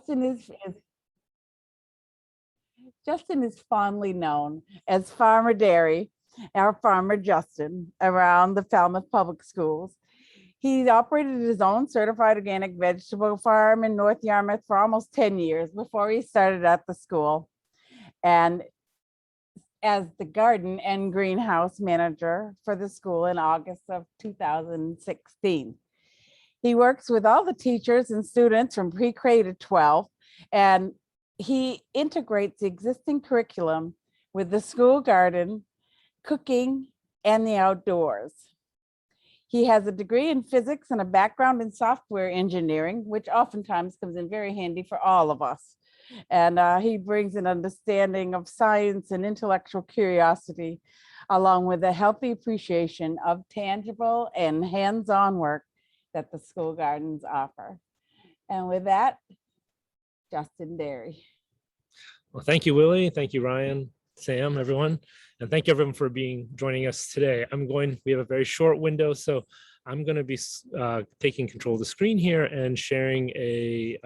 Justin Justin is fondly known as Farmer Deri, our farmer Justin, around the Falmouth Public Schools. He operated his own certified organic vegetable farm in North Yarmouth for almost 10 years before he started at the school. And as the garden and greenhouse manager for the school in August of 2016. He works with all the teachers and students from pre-K to 12, and he integrates the existing curriculum with the school garden, cooking, and the outdoors. He has a degree in physics and a background in software engineering, which oftentimes comes in very handy for all of us. And he brings an understanding of science and intellectual curiosity, along with a healthy appreciation of tangible and hands-on work that the school gardens offer. And with that, Justin Deri. Well, thank you, Willie. Thank you, Ryan, Sam, everyone. And thank you everyone for joining us today. We have a very short window, so I'm going to be taking control of the screen here and sharing a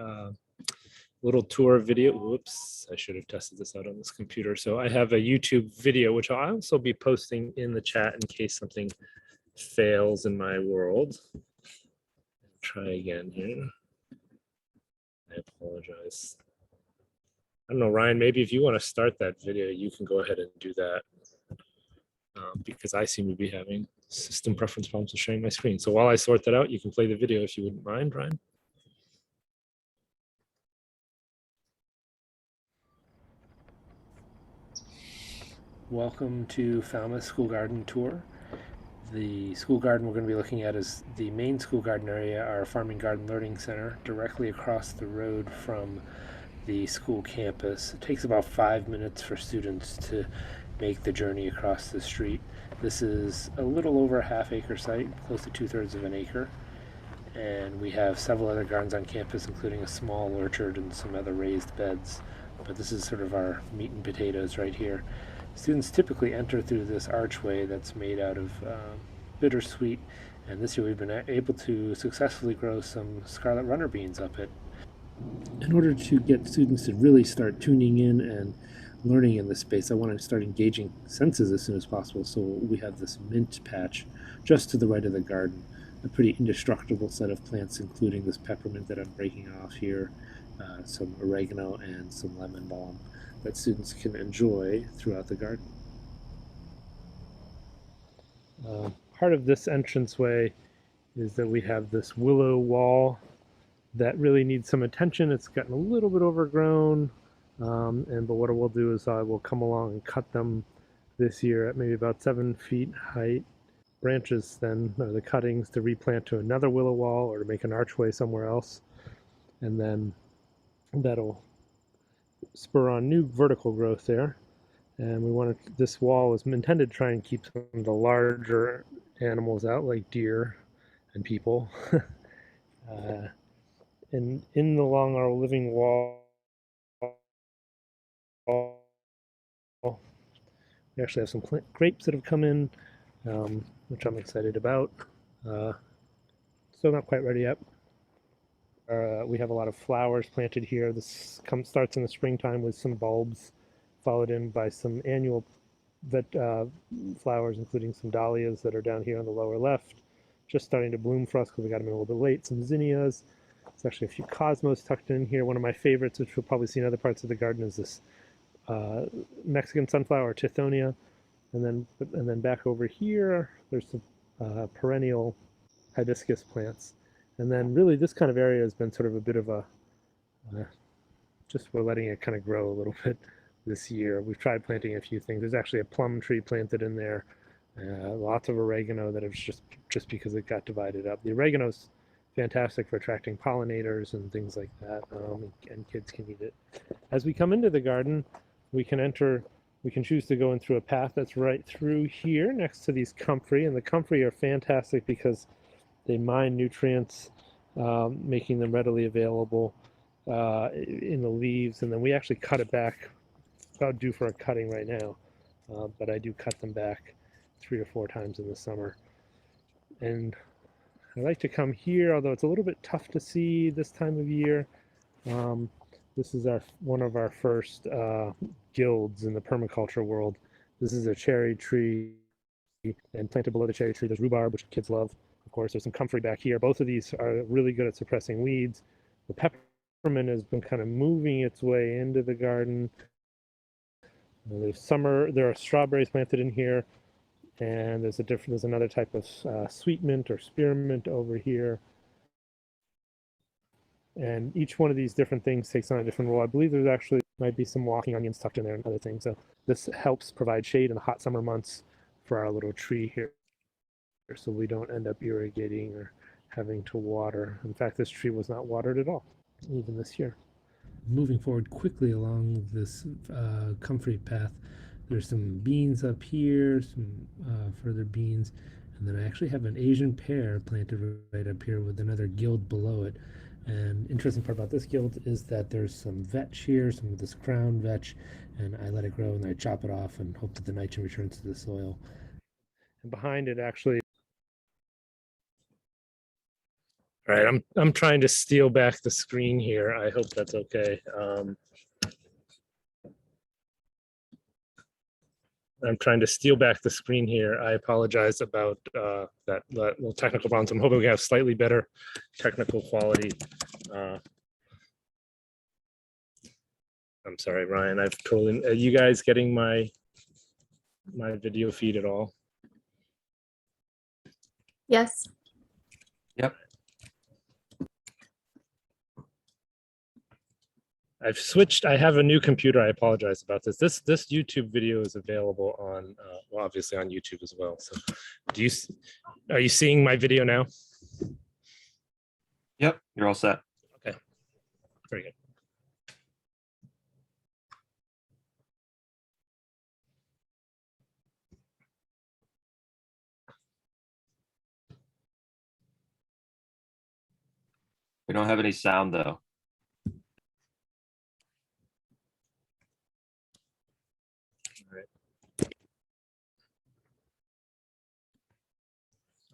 little tour video. Whoops, I should have tested this out on this computer. So I have a YouTube video, which I'll also be posting in the chat in case something fails in my world. Try again here. I apologize. I don't know, Ryan, maybe if you want to start that video, you can go ahead and do that because I seem to be having system preference problems with sharing my screen. So while I sort that out, you can play the video if you wouldn't mind, Ryan. Welcome to Falmouth School Garden Tour. The school garden we're going to be looking at is the Maine School Garden area, our Farming Garden Learning Center, directly across the road from the school campus. It takes about 5 minutes for students to make the journey across the street. This is a little over a half-acre site, close to 2/3 of an acre. And we have several other gardens on campus, including a small orchard and some other raised beds. But this is sort of our meat and potatoes right here. Students typically enter through this archway that's made out of bittersweet, and this year we've been able to successfully grow some scarlet runner beans up it. In order to get students to really start tuning in and learning in this space, I want to start engaging senses as soon as possible. So we have this mint patch just to the right of the garden, a pretty indestructible set of plants, including this peppermint that I'm breaking off here, some oregano, and some lemon balm that students can enjoy throughout the garden. Part of this entranceway is that we have this willow wall that really needs some attention. It's gotten a little bit overgrown, but what I will do is I will come along and cut them this year at maybe about 7 feet height. Branches then are the cuttings to replant to another willow wall or to make an archway somewhere else, and then that'll spur on new vertical growth there. And this wall is intended to try and keep some of the larger animals out, like deer and people. And along our living wall, we actually have some grapes that have come in, which I'm excited about. Still not quite ready yet. We have a lot of flowers planted here. This starts in the springtime with some bulbs, followed in by some annual flowers, including some dahlias that are down here on the lower left, just starting to bloom for us because we got them in a little bit late. Some zinnias. There's actually a few cosmos tucked in here. One of my favorites, which you'll probably see in other parts of the garden, is this Mexican sunflower, Tithonia. And then back over here, there's some perennial hibiscus plants. And then really this kind of area has been sort of a bit of we're letting it kind of grow a little bit this year. We've tried planting a few things. There's actually a plum tree planted in there. Lots of oregano that have just because it got divided up. The oregano's fantastic for attracting pollinators and things like that, and kids can eat it. As we come into the garden, we can choose to go in through a path that's right through here next to these comfrey, and the comfrey are fantastic because they mine nutrients, making them readily available in the leaves, and then we actually cut it back. About due for a cutting right now, but I do cut them back 3 or 4 times in the summer. And I like to come here, although it's a little bit tough to see this time of year. This is one of our first guilds in the permaculture world. This is a cherry tree, and planted below the cherry tree there's rhubarb, which kids love. Of course, there's some comfrey back here. Both of these are really good at suppressing weeds. The peppermint has been kind of moving its way into the garden. There are strawberries planted in here, and there's another type of sweet mint or spearmint over here. And each one of these different things takes on a different role. I believe there's actually might be some walking onions tucked in there and other things. So this helps provide shade in the hot summer months for our little tree here, so we don't end up irrigating or having to water. In fact, this tree was not watered at all, even this year. Moving forward quickly along this comfrey path, there's some beans up here, some further beans, and then I actually have an Asian pear planted right up here with another guild below it. And interesting part about this guild is that there's some vetch here, some of this crown vetch, and I let it grow and I chop it off and hope that the nitrogen returns to the soil. And behind it actually, all right, I'm trying to steal back the screen here. I hope that's okay. I'm trying to steal back the screen here. I apologize about that little technical problems. I'm hoping we have slightly better technical quality. I'm sorry, Ryan. I've totally. Are you guys getting my video feed at all? Yes. Yep. I've switched. I have a new computer. I apologize about this. This YouTube video is available on, well, obviously on YouTube as well. So, are you seeing my video now? Yep, you're all set. Okay, very good. We don't have any sound though.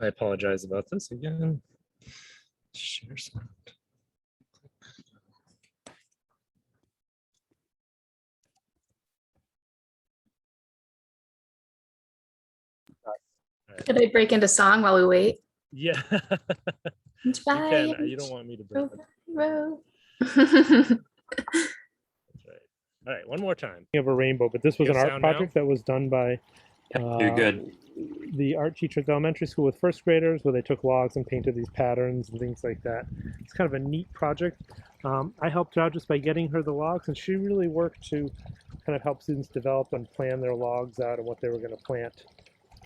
I apologize about this again. Share sound. Could I break into song while we wait? Yeah. You can. You don't want me to break it. That's right. All right, one more time. We have a rainbow, but this was an art project that was done by You're good. the art teacher at the elementary school with first graders, where they took logs and painted these patterns and things like that. It's kind of a neat project. I helped her out just by getting her the logs, and she really worked to kind of help students develop and plan their logs out and what they were going to plant.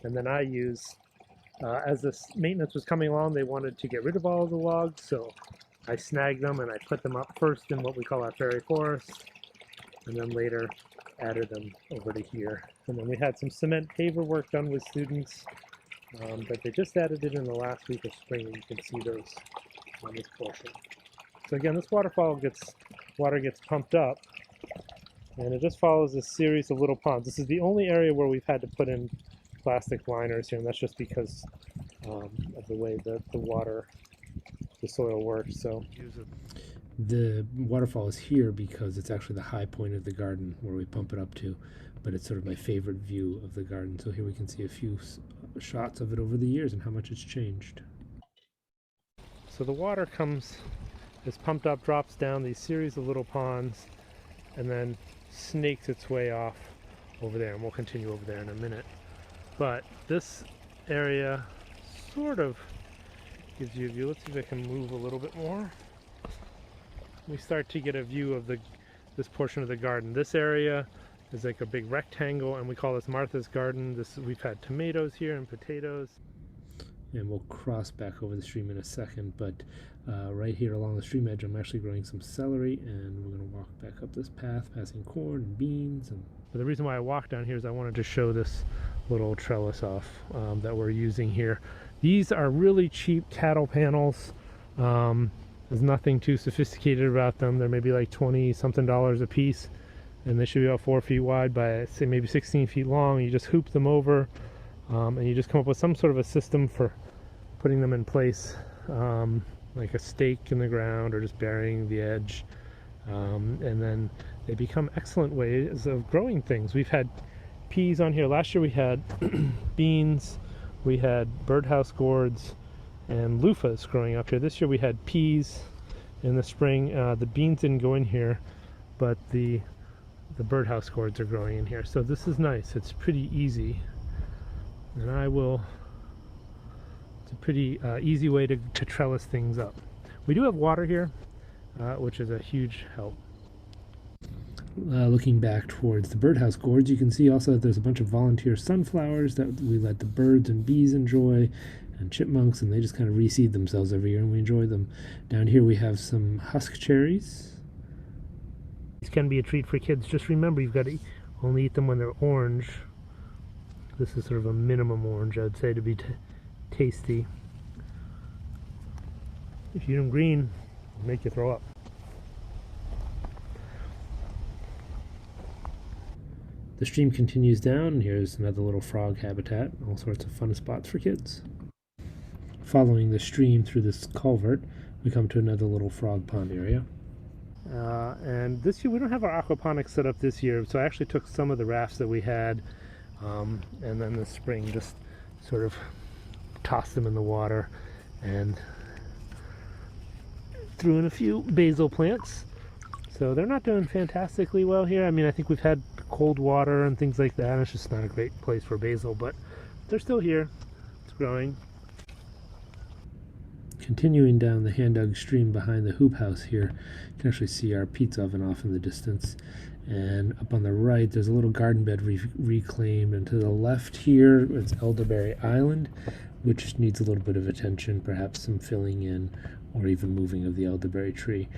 And then I as this maintenance was coming along, they wanted to get rid of all of the logs, so I snagged them and I put them up first in what we call our fairy forest, and then later added them over to here. And then we had some cement paver work done with students, but they just added it in the last week of spring, and you can see those on this portion. So again, this water gets pumped up, and it just follows a series of little ponds. This is the only area where we've had to put in plastic liners here, and that's just because of the way that the soil works. So the waterfall is here because it's actually the high point of the garden where we pump it up to, but it's sort of my favorite view of the garden. So here we can see a few shots of it over the years and how much it's changed. So the water is pumped up, drops down these series of little ponds, and then snakes its way off over there, and we'll continue over there in a minute. But this area sort of gives you a view. Let's see if I can move a little bit more. We start to get a view of this portion of the garden. This area is like a big rectangle, and we call this Martha's garden. We've had tomatoes here and potatoes. And we'll cross back over the stream in a second, but right here along the stream edge, I'm actually growing some celery, and we're going to walk back up this path, passing corn and beans. But the reason why I walked down here is I wanted to show this little trellis off that we're using here. These are really cheap cattle panels. There's nothing too sophisticated about them. They're maybe like $20-something a piece, and they should be about 4 feet wide by, say, maybe 16 feet long. You just hoop them over, and you just come up with some sort of a system for putting them in place, like a stake in the ground or just burying the edge. And then they become excellent ways of growing things. We've had peas on here. Last year we had beans, we had birdhouse gourds, and loofahs growing up here. This year we had peas in the spring. The beans didn't go in here, but the birdhouse gourds are growing in here. So this is nice. It's pretty easy. And it's a pretty easy way to trellis things up. We do have water here, which is a huge help. Looking back towards the birdhouse gourds, you can see also that there's a bunch of volunteer sunflowers that we let the birds and bees enjoy, and chipmunks, and they just kind of reseed themselves every year, and we enjoy them. Down here we have some husk cherries. These can be a treat for kids. Just remember, you've got to only eat them when they're orange. This is sort of a minimum orange, I'd say, to be tasty. If you eat them green, it'll make you throw up. The stream continues down, and here's another little frog habitat. All sorts of fun spots for kids. Following the stream through this culvert, we come to another little frog pond area. And this year we don't have our aquaponics set up this year, so I actually took some of the rafts that we had, and then this spring just sort of tossed them in the water and threw in a few basil plants. So they're not doing fantastically well here. I mean, I think we've had cold water and things like that. It's just not a great place for basil, but they're still here. It's growing. Continuing down the hand-dug stream behind the hoop house here, you can actually see our pizza oven off in the distance. And up on the right, there's a little garden bed reclaimed. And to the left here, it's Elderberry Island, which needs a little bit of attention, perhaps some filling in or even moving of the elderberry tree.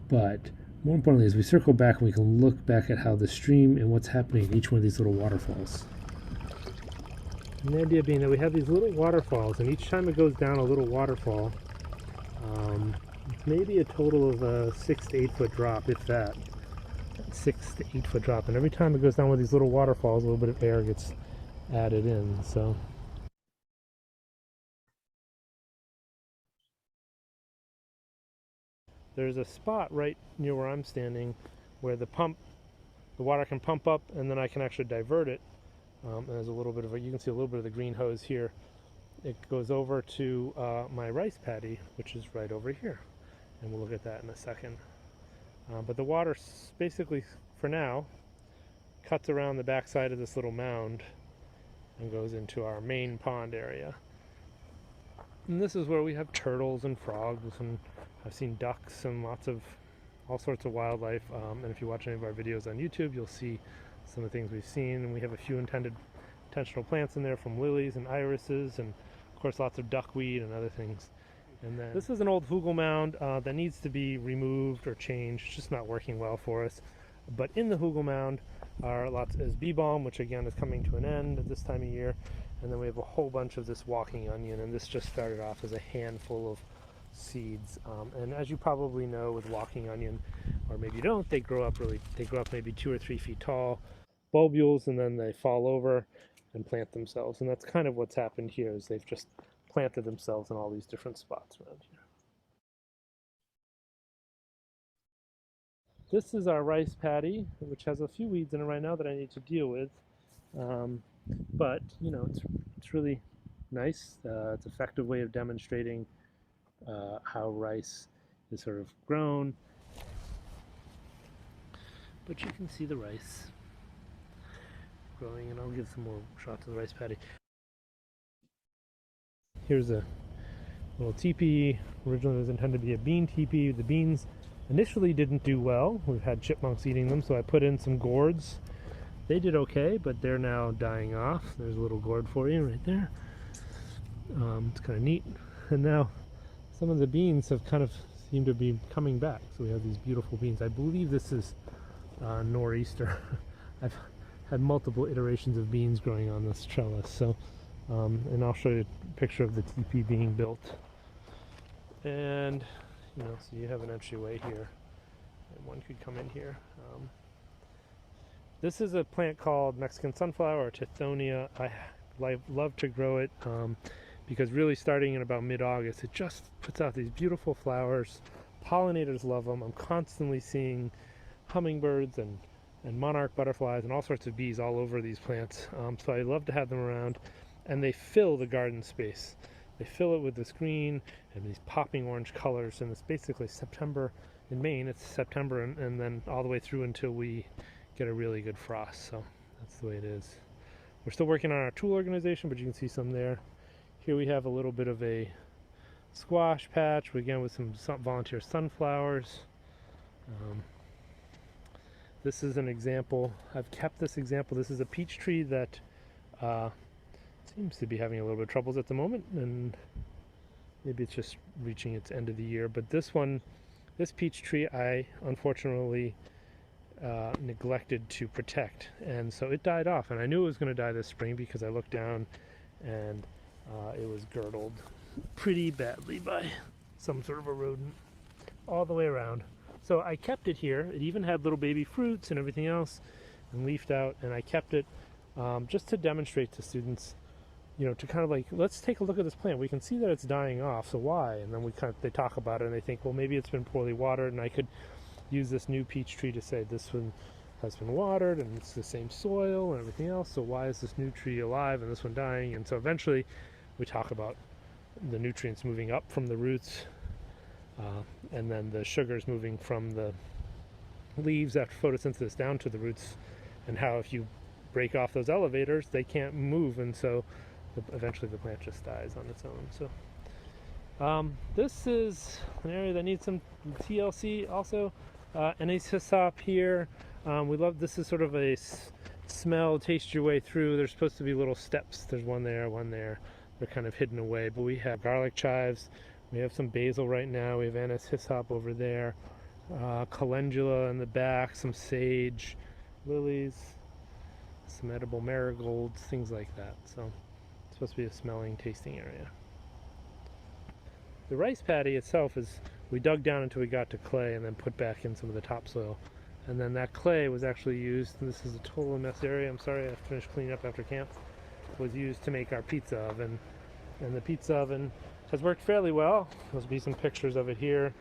But more importantly, as we circle back, we can look back at how the stream and what's happening in each one of these little waterfalls. And the idea being that we have these little waterfalls, and each time it goes down a little waterfall, maybe a total of a 6 to 8 foot drop, if that. 6 to 8 foot drop, and every time it goes down with these little waterfalls, a little bit of air gets added in. So there's a spot right near where I'm standing where the water can pump up, and then I can actually divert it. And there's a little bit of you can see a little bit of the green hose here. It goes over to my rice paddy, which is right over here, and we'll look at that in a second. But the water basically, for now, cuts around the backside of this little mound and goes into our main pond area. And this is where we have turtles and frogs, and I've seen ducks and all sorts of wildlife. And if you watch any of our videos on YouTube, you'll see some of the things we've seen. And we have a few intentional plants in there, from lilies and irises, and of course lots of duckweed and other things. And then this is an old hugel mound that needs to be removed or changed. It's just not working well for us. But in the hugel mound is bee balm, which again is coming to an end at this time of year. And then we have a whole bunch of this walking onion, and this just started off as a handful of seeds. And as you probably know, with walking onion, or maybe you don't, they grow up maybe 2 or 3 feet tall, bulbules, and then they fall over and plant themselves. And that's kind of what's happened here, is they've just planted themselves in all these different spots around here. This is our rice paddy, which has a few weeds in it right now that I need to deal with. But you know, it's really nice. It's an effective way of demonstrating how rice is sort of grown. But you can see the rice growing, and I'll give some more shots of the rice paddy. Here's a little teepee. Originally it was intended to be a bean teepee. The beans initially didn't do well. We've had chipmunks eating them, so I put in some gourds. They did okay, but they're now dying off. There's a little gourd for you right there. It's kind of neat. And now some of the beans have kind of seemed to be coming back. So we have these beautiful beans. I believe this is nor'easter. I've had multiple iterations of beans growing on this trellis. So, and I'll show you a picture of the teepee being built. And you know, so you have an entryway here, and one could come in here. This is a plant called Mexican sunflower, or Tithonia. I love to grow it because really starting in about mid-August, it just puts out these beautiful flowers, pollinators love them. I'm constantly seeing hummingbirds and monarch butterflies and all sorts of bees all over these plants. So I love to have them around, and they fill the garden space. They fill it with this green and these popping orange colors, and it's basically September. In Maine, it's September and then all the way through until we get a really good frost. So that's the way it is. We're still working on our tool organization, but you can see some there. Here we have a little bit of a squash patch, again with some volunteer sunflowers. This is an example. I've kept this example. This is a peach tree that seems to be having a little bit of troubles at the moment, and maybe it's just reaching its end of the year. But this peach tree I unfortunately neglected to protect, and so it died off, and I knew it was going to die this spring because I looked down and it was girdled pretty badly by some sort of a rodent all the way around. So I kept it here. It even had little baby fruits and everything else and leafed out, and I kept it just to demonstrate to students, you know, to kind of like, let's take a look at this plant. We can see that it's dying off, so why? And then they talk about it and they think, well, maybe it's been poorly watered, and I could use this new peach tree to say this one has been watered and it's the same soil and everything else, so why is this new tree alive and this one dying? And so eventually we talk about the nutrients moving up from the roots, and then the sugars moving from the leaves after photosynthesis down to the roots, and how if you break off those elevators they can't move, and so eventually the plant just dies on its own. So this is an area that needs some TLC also. Hyssop here. We love, this is sort of a smell, taste your way through. There's supposed to be little steps. There's one there, one there. They're kind of hidden away, but we have garlic chives. We have some basil right now. We have anise hyssop over there. Calendula in the back, some sage, lilies, some edible marigolds, things like that. So it's supposed to be a smelling, tasting area. The rice paddy itself is, we dug down until we got to clay and then put back in some of the topsoil. And then that clay was actually used, and this is a total mess area, I'm sorry, I finished cleaning up after camp, was used to make our pizza oven. And the pizza oven has worked fairly well. There'll be some pictures of it here.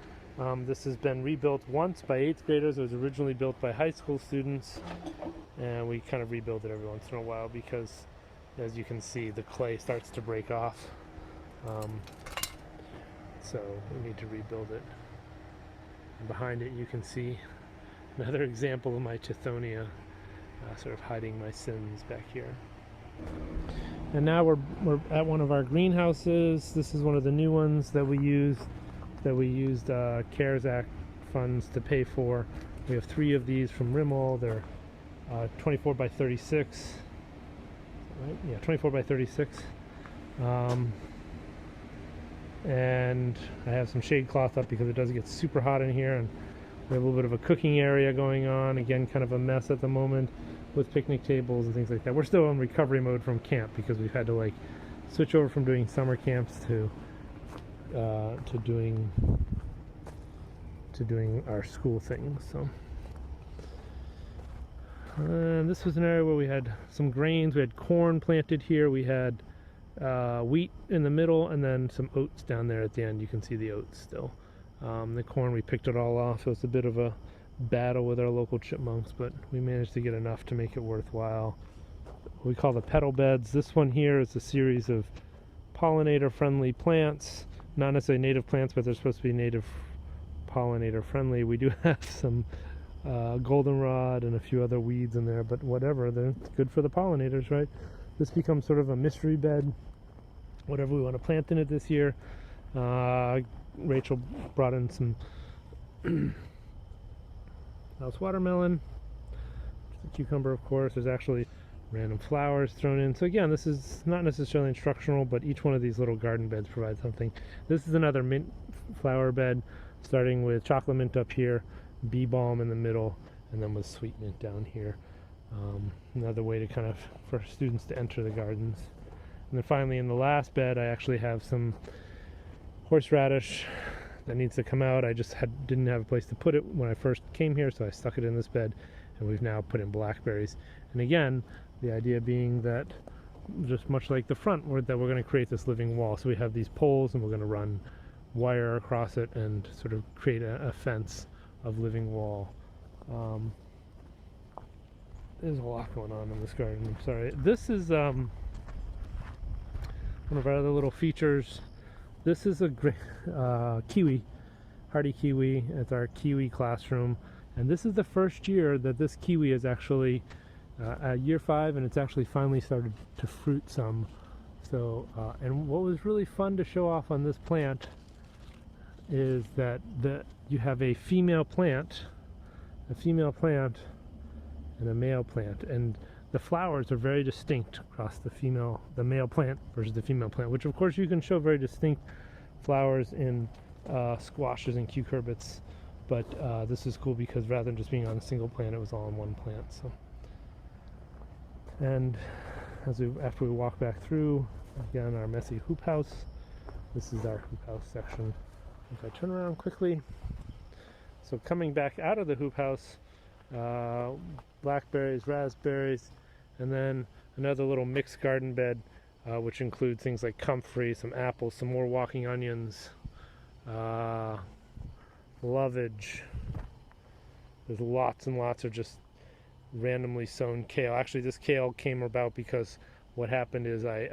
This has been rebuilt once by 8th graders. It was originally built by high school students, and we kind of rebuild it every once in a while because, as you can see, the clay starts to break off. So we need to rebuild it. And behind it you can see another example of my Tithonia, sort of hiding my sins back here. And now we're at one of our greenhouses. This is one of the new ones that we used CARES Act funds to pay for. We have 3 of these from Rimmel. They're 24 by 36. Right? Yeah, 24 by 36. And I have some shade cloth up because it does get super hot in here, and we have a little bit of a cooking area going on. Again, kind of a mess at the moment with picnic tables and things like that. We're still in recovery mode from camp because we've had to like switch over from doing summer camps to doing our school things. So this was an area where we had some grains. We had corn planted here. We had wheat in the middle, and then some oats down there at the end. You can see the oats still. The corn, we picked it all off, so it's a bit of a battle with our local chipmunks, but we managed to get enough to make it worthwhile. We call the Petal Beds. This one here is a series of pollinator friendly plants, not necessarily native plants, but they're supposed to be native pollinator friendly. We do have some goldenrod and a few other weeds in there, but whatever, they're good for the pollinators, right? This becomes sort of a mystery bed, whatever we want to plant in it this year. Rachel brought in some house watermelon, the cucumber, of course. There's actually random flowers thrown in. So again, this is not necessarily instructional, but each one of these little garden beds provides something. This is another mint flower bed, starting with chocolate mint up here, bee balm in the middle, and then with sweet mint down here. Another way to kind of, for students to enter the gardens. And then finally in the last bed, I actually have some horseradish that needs to come out. I just didn't have a place to put it when I first came here, so I stuck it in this bed, and we've now put in blackberries. And again, the idea being that, just much like the front, that we're going to create this living wall. So we have these poles, and we're going to run wire across it and sort of create a fence of living wall. There's a lot going on in this garden. I'm sorry. This is one of our other little features. This is a great Kiwi, hardy Kiwi. It's our Kiwi classroom, and this is the first year that this Kiwi is actually year 5, and it's actually finally started to fruit some. So, and what was really fun to show off on this plant is that you have a female plant, and a male plant, and the flowers are very distinct across the male plant versus the female plant, which of course you can show very distinct flowers in squashes and cucurbits, but this is cool because rather than just being on a single plant, it was all on one plant. So, and after we walk back through again our messy hoop house, this is our hoop house section. If I turn around quickly, so coming back out of the hoop house, blackberries, raspberries, and then another little mixed garden bed, which includes things like comfrey, some apples, some more walking onions, lovage. There's lots and lots of just randomly sown kale. Actually, this kale came about because what happened is I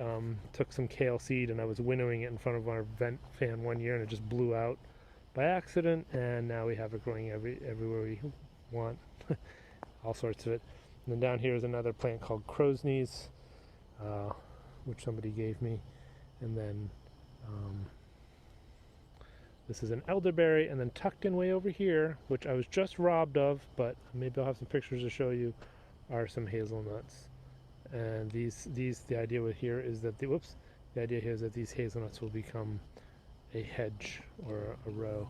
took some kale seed and I was winnowing it in front of our vent fan one year, and it just blew out by accident, and now we have it growing everywhere we want. All sorts of it. And then down here is another plant called crow's knees, which somebody gave me. And then this is an elderberry, and then tucked in way over here, which I was just robbed of, but maybe I'll have some pictures to show you, are some hazelnuts. And the idea with here is that the idea here is that these hazelnuts will become a hedge or a row.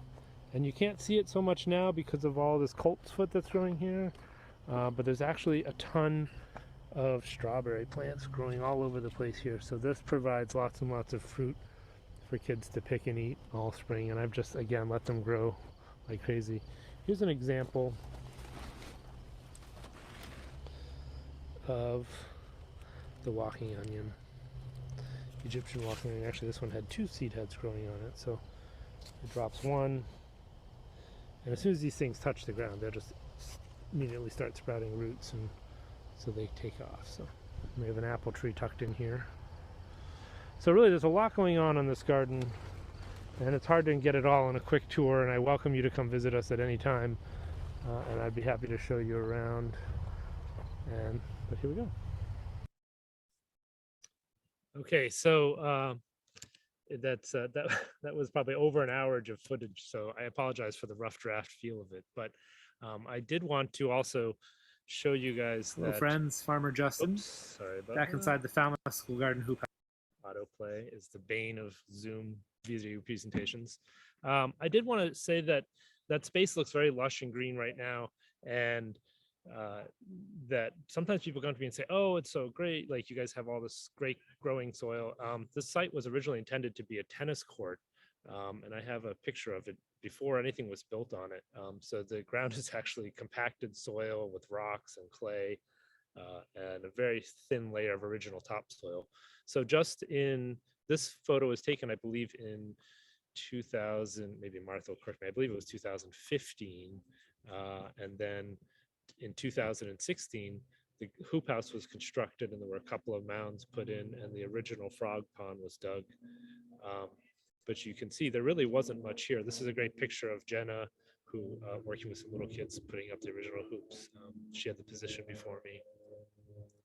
And you can't see it so much now because of all this coltsfoot that's growing here, but there's actually a ton of strawberry plants growing all over the place here. So this provides lots and lots of fruit for kids to pick and eat all spring, and I've just again let them grow like crazy. Here's an example of the walking onion, Egyptian walking onion. Actually, this one had 2 seed heads growing on it, so it drops one, and as soon as these things touch the ground, they'll just immediately start sprouting roots, and so they take off. So we have an apple tree tucked in here. So really there's a lot going on in this garden, and it's hard to get it all in a quick tour, and I welcome you to come visit us at any time, and I'd be happy to show you around. But here we go. Okay, so that was probably over an hour of footage, so I apologize for the rough draft feel of it, but I did want to also show you guys. Hello friends, Farmer Justin. Sorry about back that. Inside the Falmouth School Garden hoop. Autoplay is the bane of Zoom video presentations. I did want to say that space looks very lush and green right now, and that sometimes people come to me and say, oh, it's so great, like you guys have all this great growing soil. This site was originally intended to be a tennis court, and I have a picture of it before anything was built on it. So the ground is actually compacted soil with rocks and clay, and a very thin layer of original topsoil. So just in this photo was taken, I believe, in 2000, maybe Martha will correct me, I believe it was 2015, and then in 2016 the hoop house was constructed, and there were a couple of mounds put in, and the original frog pond was dug. But you can see there really wasn't much here. This is a great picture of Jenna, who working with some little kids putting up the original hoops. She had the position before me,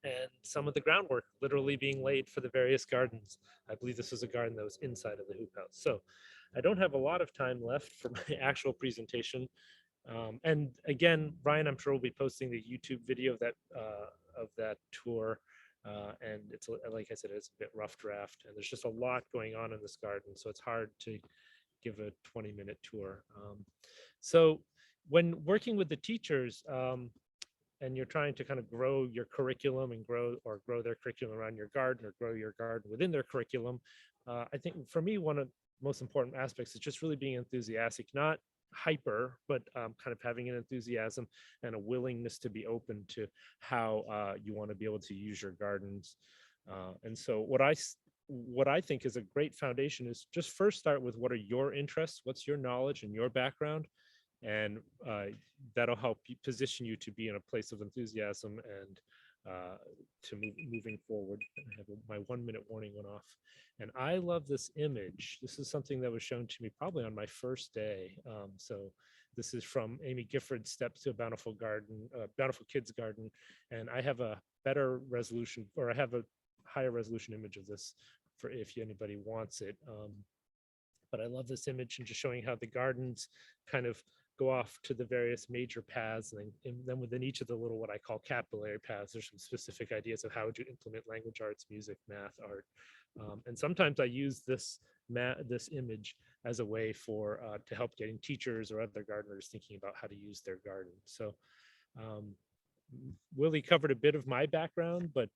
and some of the groundwork literally being laid for the various gardens. I believe this was a garden that was inside of the hoop house. So I don't have a lot of time left for my actual presentation. And again, Brian, I'm sure will be posting the YouTube video of that tour. And it's, like I said, it's a bit rough draft, and there's just a lot going on in this garden, so it's hard to give a 20-minute tour. So when working with the teachers, and you're trying to kind of grow your curriculum and grow their curriculum around your garden, or grow your garden within their curriculum, I think for me, one of the most important aspects is just really being enthusiastic, not hyper, but kind of having an enthusiasm and a willingness to be open to how you want to be able to use your gardens. And so what I what I think is a great foundation is just first start with what are your interests, what's your knowledge and your background, and that'll help you position you to be in a place of enthusiasm and to moving forward. I have my 1 minute warning went off, and I love this image. This is something that was shown to me probably on my first day. So this is from Amy Gifford's Steps to a Bountiful Garden, Bountiful Kids Garden, and I have a better resolution, or I have a higher resolution image of this for if anybody wants it. But I love this image and just showing how the gardens kind of go off to the various major paths, and then within each of the little what I call capillary paths, there's some specific ideas of how would you implement language arts, music, math, art, and sometimes I use this image as a way for to help getting teachers or other gardeners thinking about how to use their garden. So Willie covered a bit of my background, but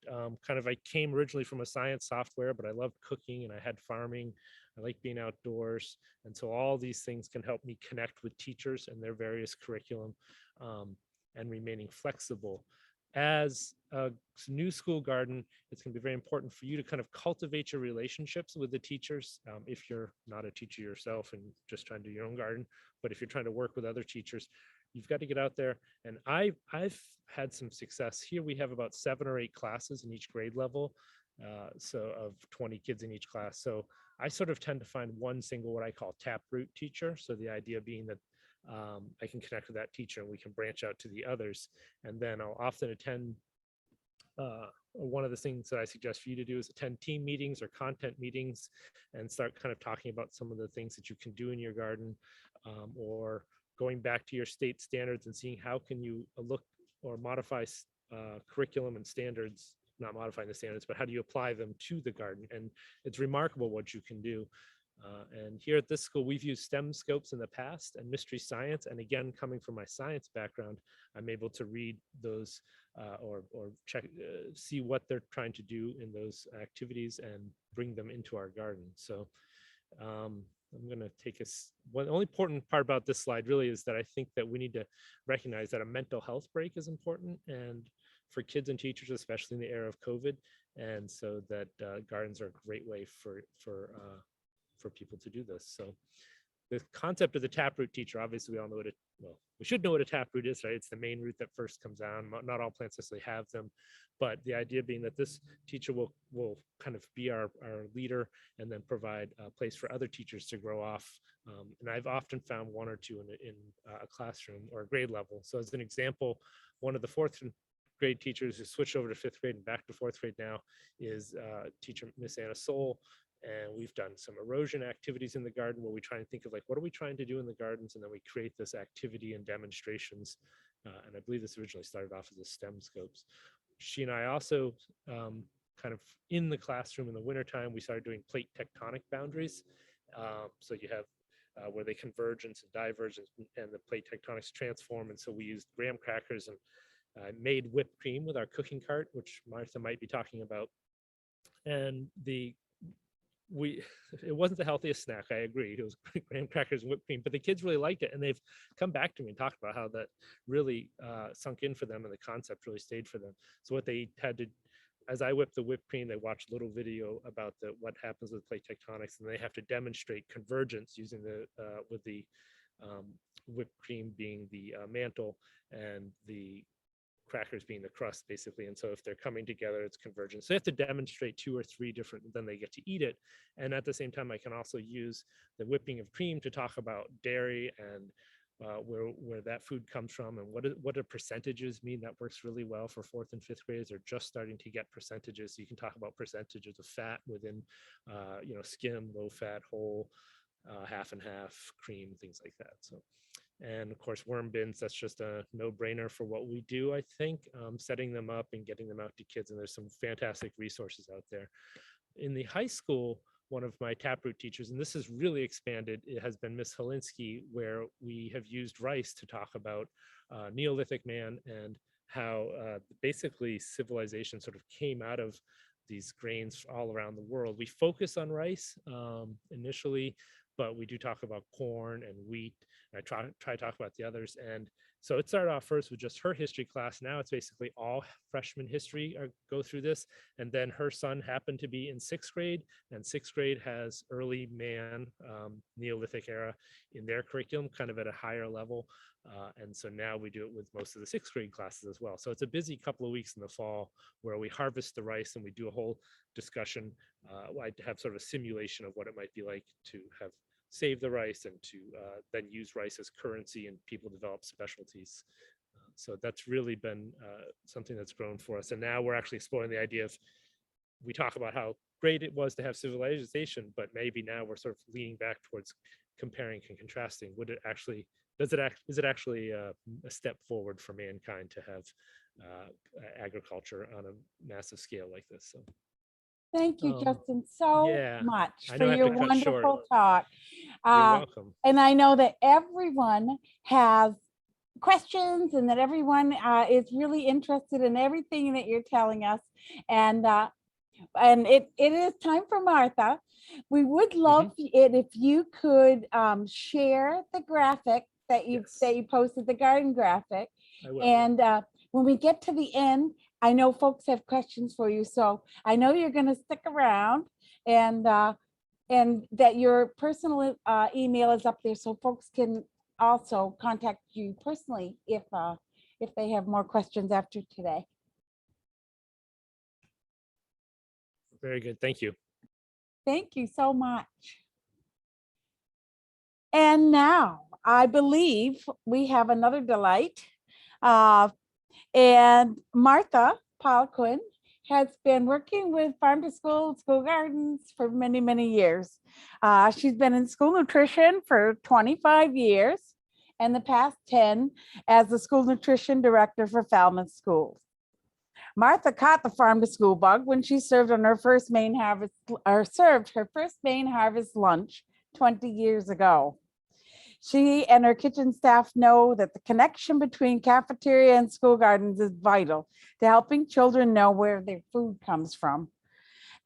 kind of I came originally from a science software, but I loved cooking and I had farming. I like being outdoors. And so all these things can help me connect with teachers and their various curriculum and remaining flexible. As a new school garden, it's going to be very important for you to kind of cultivate your relationships with the teachers. If you're not a teacher yourself and just trying to do your own garden, but if you're trying to work with other teachers, you've got to get out there. And I've had some success here. We have about 7 or 8 classes in each grade level. So of 20 kids in each class. So I sort of tend to find one single, what I call taproot teacher. So the idea being that I can connect with that teacher and we can branch out to the others. And then I'll often attend, one of the things that I suggest for you to do is attend team meetings or content meetings and start kind of talking about some of the things that you can do in your garden, or going back to your state standards and seeing how can you look or modify curriculum and standards, not modifying the standards, but how do you apply them to the garden? And it's remarkable what you can do. And here at this school, we've used STEM scopes in the past and mystery science. And again, coming from my science background, I'm able to read those or check, see what they're trying to do in those activities and bring them into our garden. So I'm going to take us, the only important part about this slide really is that I think that we need to recognize that a mental health break is important, and for kids and teachers, especially in the era of COVID. And so that gardens are a great way for people to do this. So the concept of the taproot teacher, obviously we all know what we should know what a taproot is, right? It's the main root that first comes down. Not all plants necessarily have them, but the idea being that this teacher will kind of be our leader and then provide a place for other teachers to grow off. And I've often found 1 or 2 in a classroom or a grade level. So as an example, one of the 4th grade teachers who switched over to 5th grade and back to 4th grade now is teacher Miss Anna Soul. And we've done some erosion activities in the garden where we try and think of like, what are we trying to do in the gardens? And then we create this activity and demonstrations. And I believe this originally started off as a STEM scopes. She and I also kind of in the classroom in the wintertime, we started doing plate tectonic boundaries. So you have where they convergence and divergence and the plate tectonics transform. And so we used graham crackers and made whipped cream with our cooking cart, which Martha might be talking about. And it wasn't the healthiest snack, I agree. It was graham crackers and whipped cream, but the kids really liked it. And they've come back to me and talked about how that really sunk in for them and the concept really stayed for them. So what they had to, as I whipped the whipped cream, they watched a little video about what happens with plate tectonics, and they have to demonstrate convergence using with the whipped cream being the mantle and the crackers being the crust, basically. And so if they're coming together, it's convergence. So they have to demonstrate 2 or 3 different, then they get to eat it. And at the same time, I can also use the whipping of cream to talk about dairy and where that food comes from and what do percentages mean. That works really well for 4th and 5th graders. They're just starting to get percentages. So you can talk about percentages of fat within, skim, low fat, whole, half and half, cream, things like that. So. And of course, worm bins, that's just a no-brainer for what we do, I think, setting them up and getting them out to kids. And there's some fantastic resources out there. In the high school, one of my taproot teachers, and this has really expanded, it has been Miss Holinsky, where we have used rice to talk about Neolithic man and how basically civilization sort of came out of these grains all around the world. We focus on rice initially, but we do talk about corn and wheat. And I try to talk about the others. And So it started off first with just her history class. Now it's basically all freshman history go through this. And then her son happened to be in 6th grade, and 6th grade has early man, Neolithic era in their curriculum, kind of at a higher level. And so now we do it with most of the 6th grade classes as well. So it's a busy couple of weeks in the fall where we harvest the rice and we do a whole discussion. I have sort of a simulation of what it might be like to have save the rice and to then use rice as currency, and people develop specialties. So that's really been something that's grown for us. And now we're actually exploring the idea of, we talk about how great it was to have civilization, but maybe now we're sort of leaning back towards comparing and contrasting. Would it actually, is it actually a step forward for mankind to have agriculture on a massive scale like this? So. Thank you, Justin, so yeah, much I for know I have your to cut short. wonderful talk. You're welcome. And I know that everyone has questions and that everyone is really interested in everything that you're telling us. And it is time for Martha. We would love it if you could share the graphic that you posted, the garden graphic. I will. And when we get to the end, I know folks have questions for you, so I know you're going to stick around, and that your personal email is up there, so folks can also contact you personally if they have more questions after today. Very good. Thank you. Thank you so much. And now I believe we have another delight. And Martha Poliquin has been working with Farm to School, School Gardens for many, many years. She's been in school nutrition for 25 years and the past 10 as the school nutrition director for Falmouth Schools. Martha caught the farm to school bug when she served on her first Maine harvest, or served her first Maine harvest lunch 20 years ago. She and her kitchen staff know that the connection between cafeteria and school gardens is vital to helping children know where their food comes from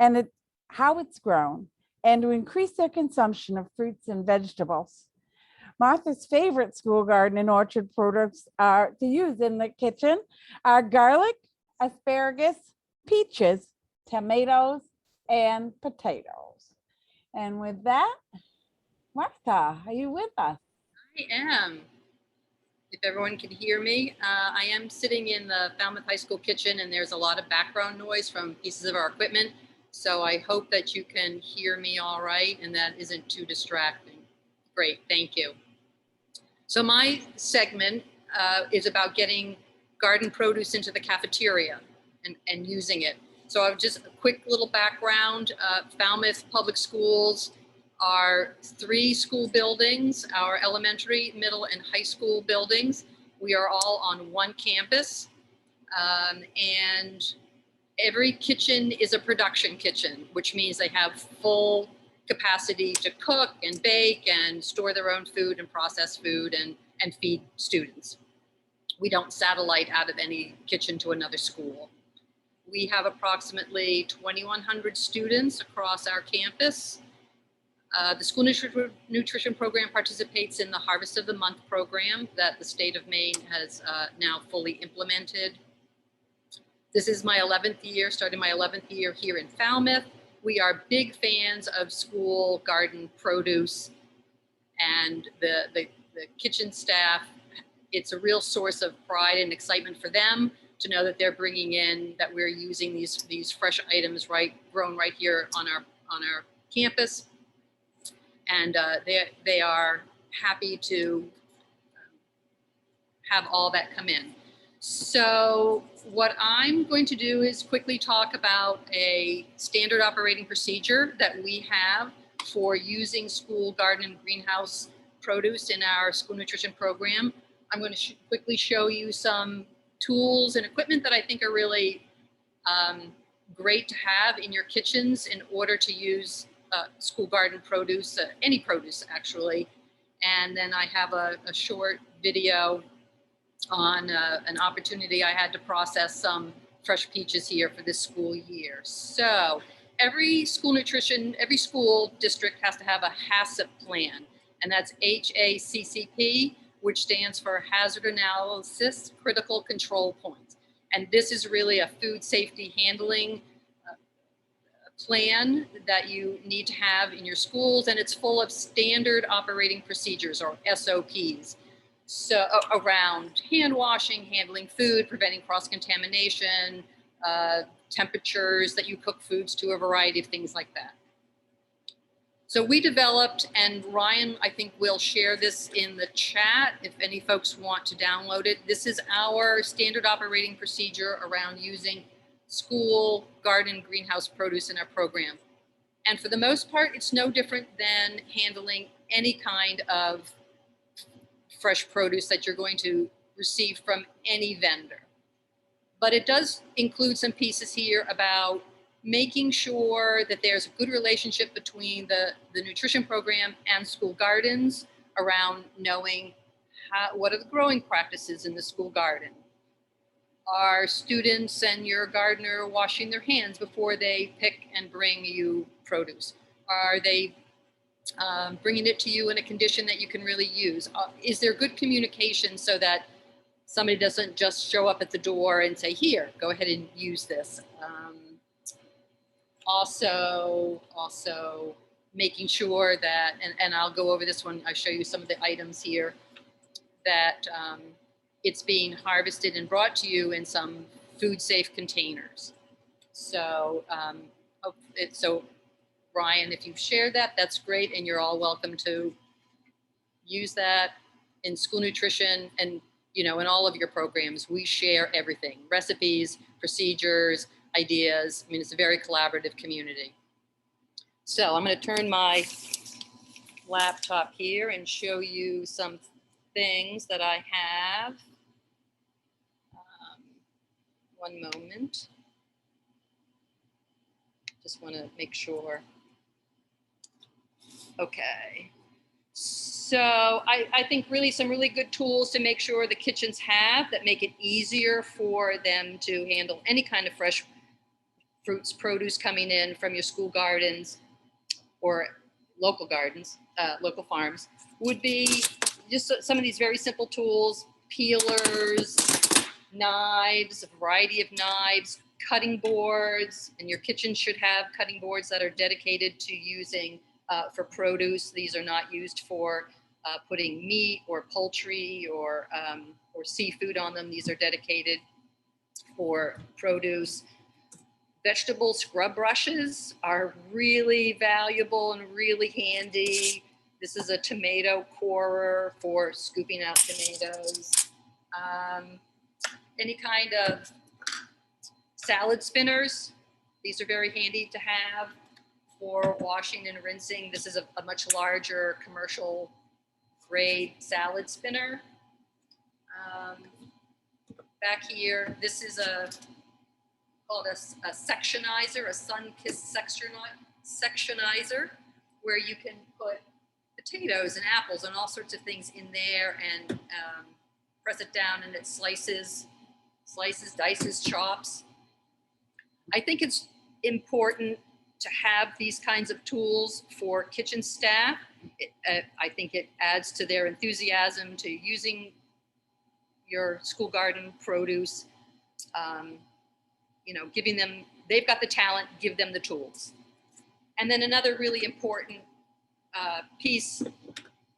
and how it's grown, and to increase their consumption of fruits and vegetables. Martha's favorite school garden and orchard products are to use in the kitchen are garlic, asparagus, peaches, tomatoes, and potatoes. And with that, Martha, are you with us? I am. If everyone can hear me, I am sitting in the Falmouth High School kitchen, and there's a lot of background noise from pieces of our equipment. So I hope that you can hear me all right and that isn't too distracting. Great, thank you. So my segment is about getting garden produce into the cafeteria and using it. So I've just a quick little background. Falmouth Public Schools are 3 school buildings, our elementary, middle, and high school buildings. We are all on one campus, and every kitchen is a production kitchen, which means they have full capacity to cook and bake and store their own food and process food and feed students. We don't satellite out of any kitchen to another school. We have approximately 2,100 students across our campus. The school nutrition program participates in the Harvest of the Month program that the state of Maine has now fully implemented. This is my 11th year, starting my 11th year here in Falmouth. We are big fans of school garden produce, and the kitchen staff, it's a real source of pride and excitement for them to know that they're bringing in, that we're using these fresh items grown right here on our campus. And they are happy to have all that come in. So what I'm going to do is quickly talk about a standard operating procedure that we have for using school garden and greenhouse produce in our school nutrition program. I'm going to quickly show you some tools and equipment that I think are really great to have in your kitchens in order to use school garden produce, any produce actually. And then I have a short video on an opportunity I had to process some fresh peaches here for this school year. So every school district has to have a HACCP plan, and that's HACCP, which stands for Hazard Analysis Critical Control Points. And this is really a food safety handling plan that you need to have in your schools, and it's full of standard operating procedures, or SOPs. So around hand washing, handling food, preventing cross-contamination, temperatures that you cook foods to, a variety of things like that. So we developed, and Ryan, I think, will share this in the chat if any folks want to download it. This is our standard operating procedure around using school garden greenhouse produce in our program. And for the most part, it's no different than handling any kind of fresh produce that you're going to receive from any vendor. But it does include some pieces here about making sure that there's a good relationship between the nutrition program and school gardens around knowing what are the growing practices in the school garden. Are students and your gardener washing their hands before they pick and bring you produce? Are they bringing it to you in a condition that you can really use? Is there good communication so that somebody doesn't just show up at the door and say, here, go ahead and use this? Also making sure that, and I'll go over this one, I'll show you some of the items here, that it's being harvested and brought to you in some food safe containers. So, so Ryan, if you've shared that, that's great. And you're all welcome to use that in school nutrition and, you know, in all of your programs. We share everything, recipes, procedures, ideas. I mean, it's a very collaborative community. So I'm going to turn my laptop here and show you some things that I have. One moment. Just want to make sure. Okay. So I think really some really good tools to make sure the kitchens have that make it easier for them to handle any kind of fresh fruits, produce coming in from your school gardens or local gardens, local farms, would be just some of these very simple tools: peelers, knives, a variety of knives, cutting boards, and your kitchen should have cutting boards that are dedicated to using for produce. These are not used for putting meat or poultry or seafood on them. These are dedicated for produce. Vegetable scrub brushes are really valuable and really handy. This is a tomato corer for scooping out tomatoes. Any kind of salad spinners. These are very handy to have for washing and rinsing. This is a much larger commercial grade salad spinner. Back here, this is called a sectionizer, a sun-kissed sectionizer, where you can put potatoes and apples and all sorts of things in there and press it down and it slices, dices, chops. I think it's important to have these kinds of tools for kitchen staff. I think it adds to their enthusiasm to using your school garden produce. You know, giving them, they've got the talent, give them the tools. And then another really important piece,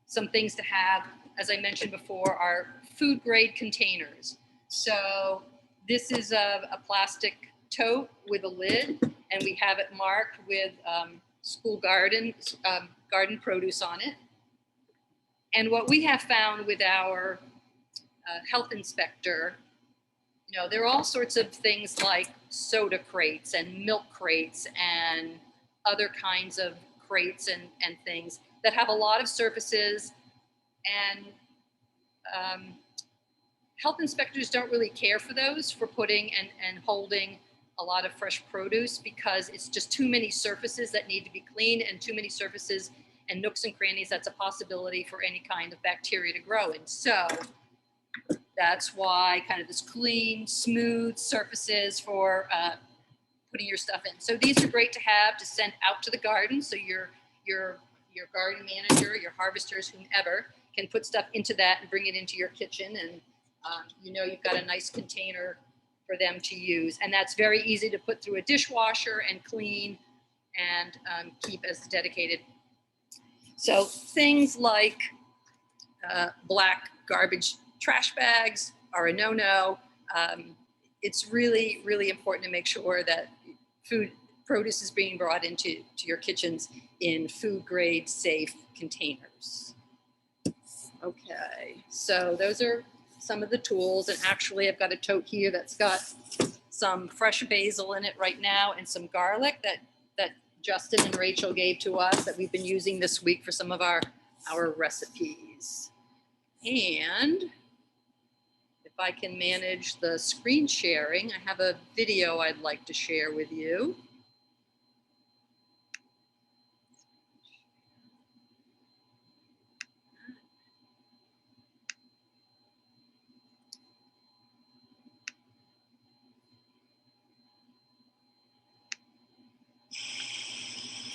some things to have, as I mentioned before, are food grade containers. So this is a plastic tote with a lid, and we have it marked with school garden produce on it. And what we have found with our health inspector, you know, there are all sorts of things like soda crates and milk crates and other kinds of crates and things that have a lot of surfaces, and health inspectors don't really care for those for putting and holding a lot of fresh produce, because it's just too many surfaces that need to be cleaned and too many surfaces and nooks and crannies that's a possibility for any kind of bacteria to grow in. So that's why kind of this clean, smooth surfaces for putting your stuff in. So these are great to have to send out to the garden, so your garden manager, your harvesters, whomever, can put stuff into that and bring it into your kitchen, and you know you've got a nice container for them to use. And that's very easy to put through a dishwasher and clean and keep as dedicated. So things like black garbage trash bags are a no-no. It's really, really important to make sure that produce is being brought into your kitchens in food grade safe containers. Okay, so those are some of the tools, and actually I've got a tote here that's got some fresh basil in it right now and some garlic that Justin and Rachel gave to us that we've been using this week for some of our recipes. And if I can manage the screen sharing, I have a video I'd like to share with you.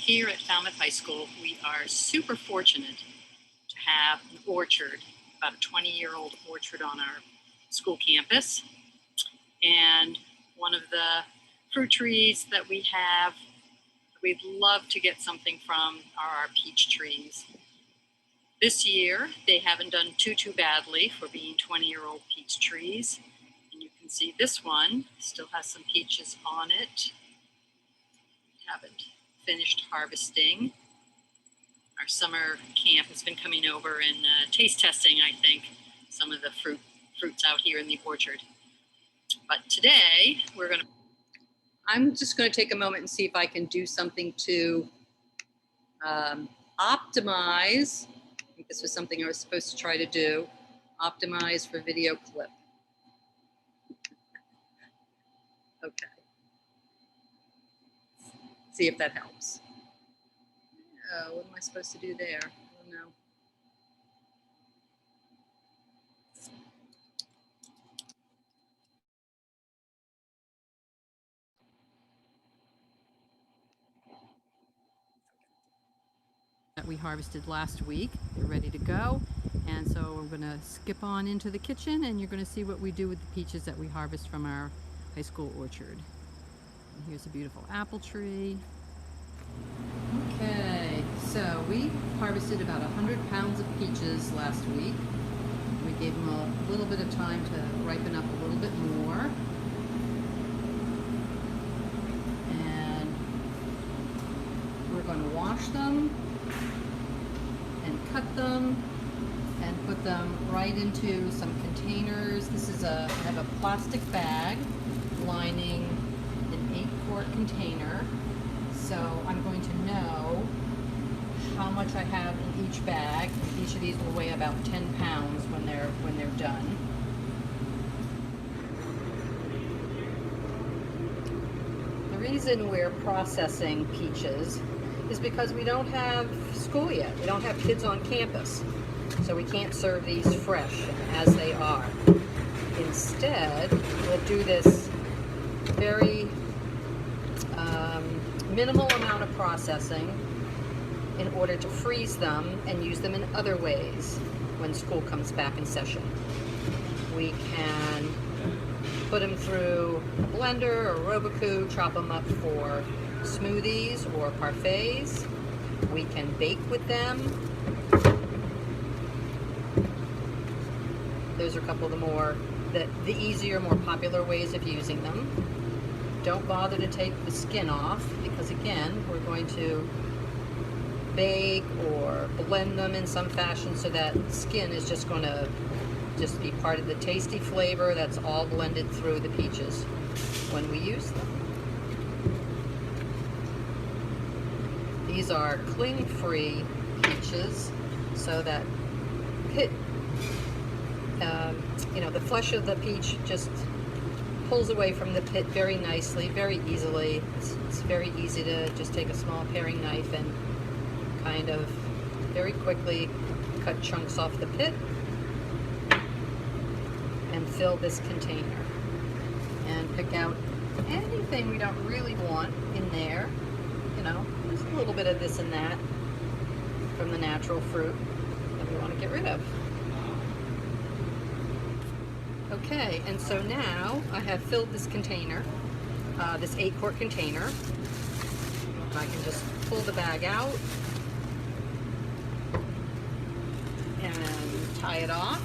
Here at Falmouth High School, we are super fortunate to have an orchard, about a 20-year-old orchard on our school campus. And one of the fruit trees that we have, we'd love to get something from are our peach trees. This year, they haven't done too badly for being 20-year-old peach trees. And you can see this one still has some peaches on it. We haven't finished harvesting. Our summer camp has been coming over and taste testing, I think, some of the fruits out here in the orchard. But today I'm just going to take a moment and see if I can do something to optimize. I think this was something I was supposed to try to do. Optimize for video clip. Okay. See if that helps. What am I supposed to do there? Oh no. That we harvested last week. They're ready to go. And so we're going to skip on into the kitchen, and you're going to see what we do with the peaches that we harvest from our high school orchard. And here's a beautiful apple tree. Okay, so we harvested about 100 pounds of peaches last week. We gave them a little bit of time to ripen up a little bit more. And we're going to wash them and cut them and put them right into some containers. This is I have a plastic bag lining an 8-quart container. So I'm going to know how much I have in each bag. Each of these will weigh about 10 pounds when they're done. The reason we're processing peaches is because we don't have school yet. We don't have kids on campus. So we can't serve these fresh as they are. Instead, we'll do this very minimal amount of processing in order to freeze them and use them in other ways when school comes back in session. We can put them through a blender or Roboku, chop them up for smoothies or parfaits. We can bake with them. Those are a couple of the easier, more popular ways of using them. Don't bother to take the skin off because, again, we're going to bake or blend them in some fashion so that skin is just going to be part of the tasty flavor that's all blended through the peaches when we use them. These are cling-free peaches so that the flesh of the peach just pulls away from the pit very nicely, very easily. It's very easy to just take a small paring knife and kind of very quickly cut chunks off the pit and fill this container and pick out anything we don't really want in there. There's a little bit of this and that from the natural fruit that we want to get rid of. Okay, and so now I have filled this container, this 8-quart container. I can just pull the bag out and tie it off.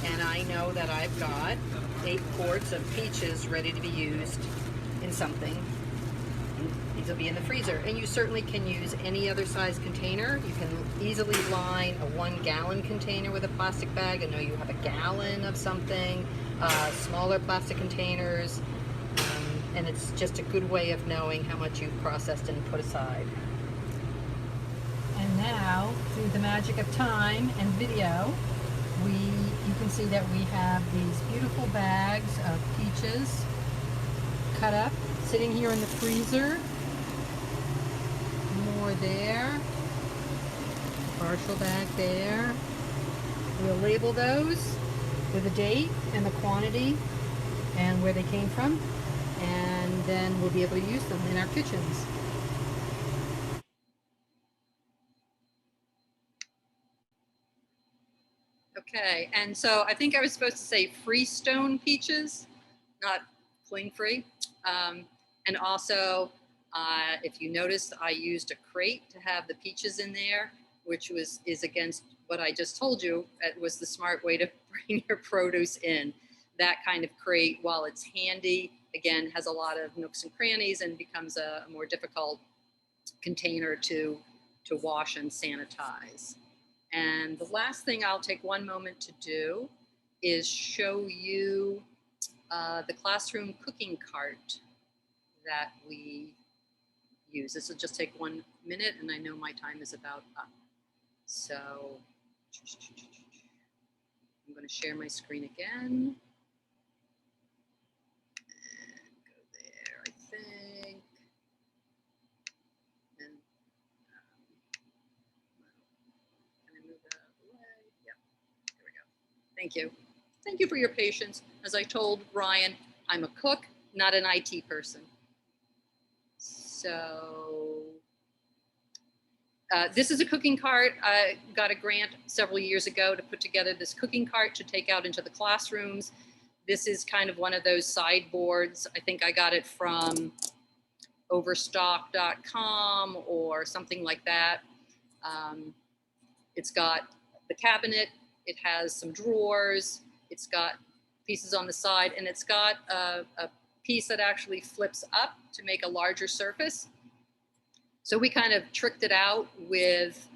And I know that I've got 8 quarts of peaches ready to be used in something. And these will be in the freezer. And you certainly can use any other size container. You can easily line a 1-gallon container with a plastic bag. I know you have a gallon of something, smaller plastic containers. And it's just a good way of knowing how much you've processed and put aside. And now, through the magic of time and video, you can see that we have these beautiful bags of peaches cut up, sitting here in the freezer. More there, partial bag there. We'll label those with a date and the quantity and where they came from, and then we'll be able to use them in our kitchens. Okay, and so I think I was supposed to say freestone peaches, not cling-free. And also, if you noticed, I used a crate to have the peaches in there, which is against what I just told you. It was the smart way to bring your produce in. That kind of crate, while it's handy, again, has a lot of nooks and crannies and becomes a more difficult container to wash and sanitize. And the last thing I'll take one moment to do is show you the classroom cooking cart that we use. This will just take 1 minute, and I know my time is about up. So I'm going to share my screen again. And go there, I think. And can I move that out of the way? Yep, there we go. Thank you. Thank you for your patience. As I told Ryan, I'm a cook, not an IT person. So this is a cooking cart. I got a grant several years ago to put together this cooking cart to take out into the classrooms. This is kind of one of those sideboards. I think I got it from overstock.com or something like that. It's got the cabinet. It has some drawers. It's got pieces on the side, and it's got a piece that actually flips up to make a larger surface. So we kind of tricked it out with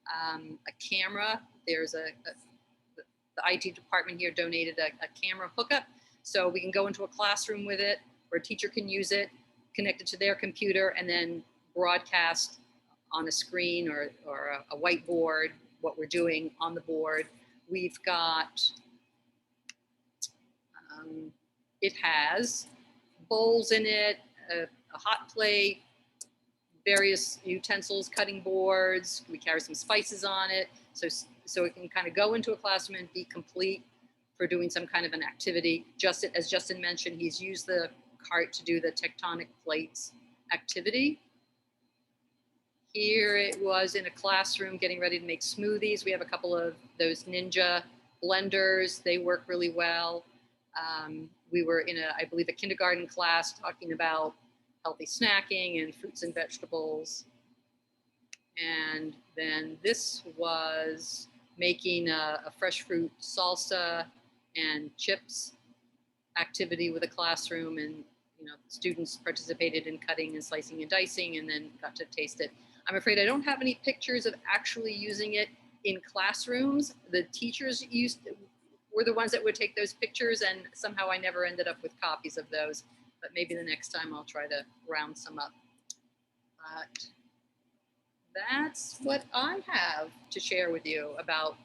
a camera. There's the IT department here donated a camera hookup, so we can go into a classroom with it, or a teacher can use it, connect it to their computer, and then broadcast on a screen or a whiteboard what we're doing on the board. We've got, it has bowls in it, a hot plate, various utensils, cutting boards. We carry some spices on it. So it can kind of go into a classroom and be complete for doing some kind of an activity. As Justin mentioned, he's used the cart to do the tectonic plates activity. Here it was in a classroom getting ready to make smoothies. We have a couple of those Ninja blenders. They work really well. We were in I believe a kindergarten class talking about healthy snacking and fruits and vegetables. And then this was making a fresh fruit salsa and chips activity with a classroom, and students participated in cutting and slicing and dicing and then got to taste it. I'm afraid I don't have any pictures of actually using it in classrooms. The teachers were the ones that would take those pictures, and somehow I never ended up with copies of those, but maybe the next time I'll try to round some up. But that's what I have to share with you about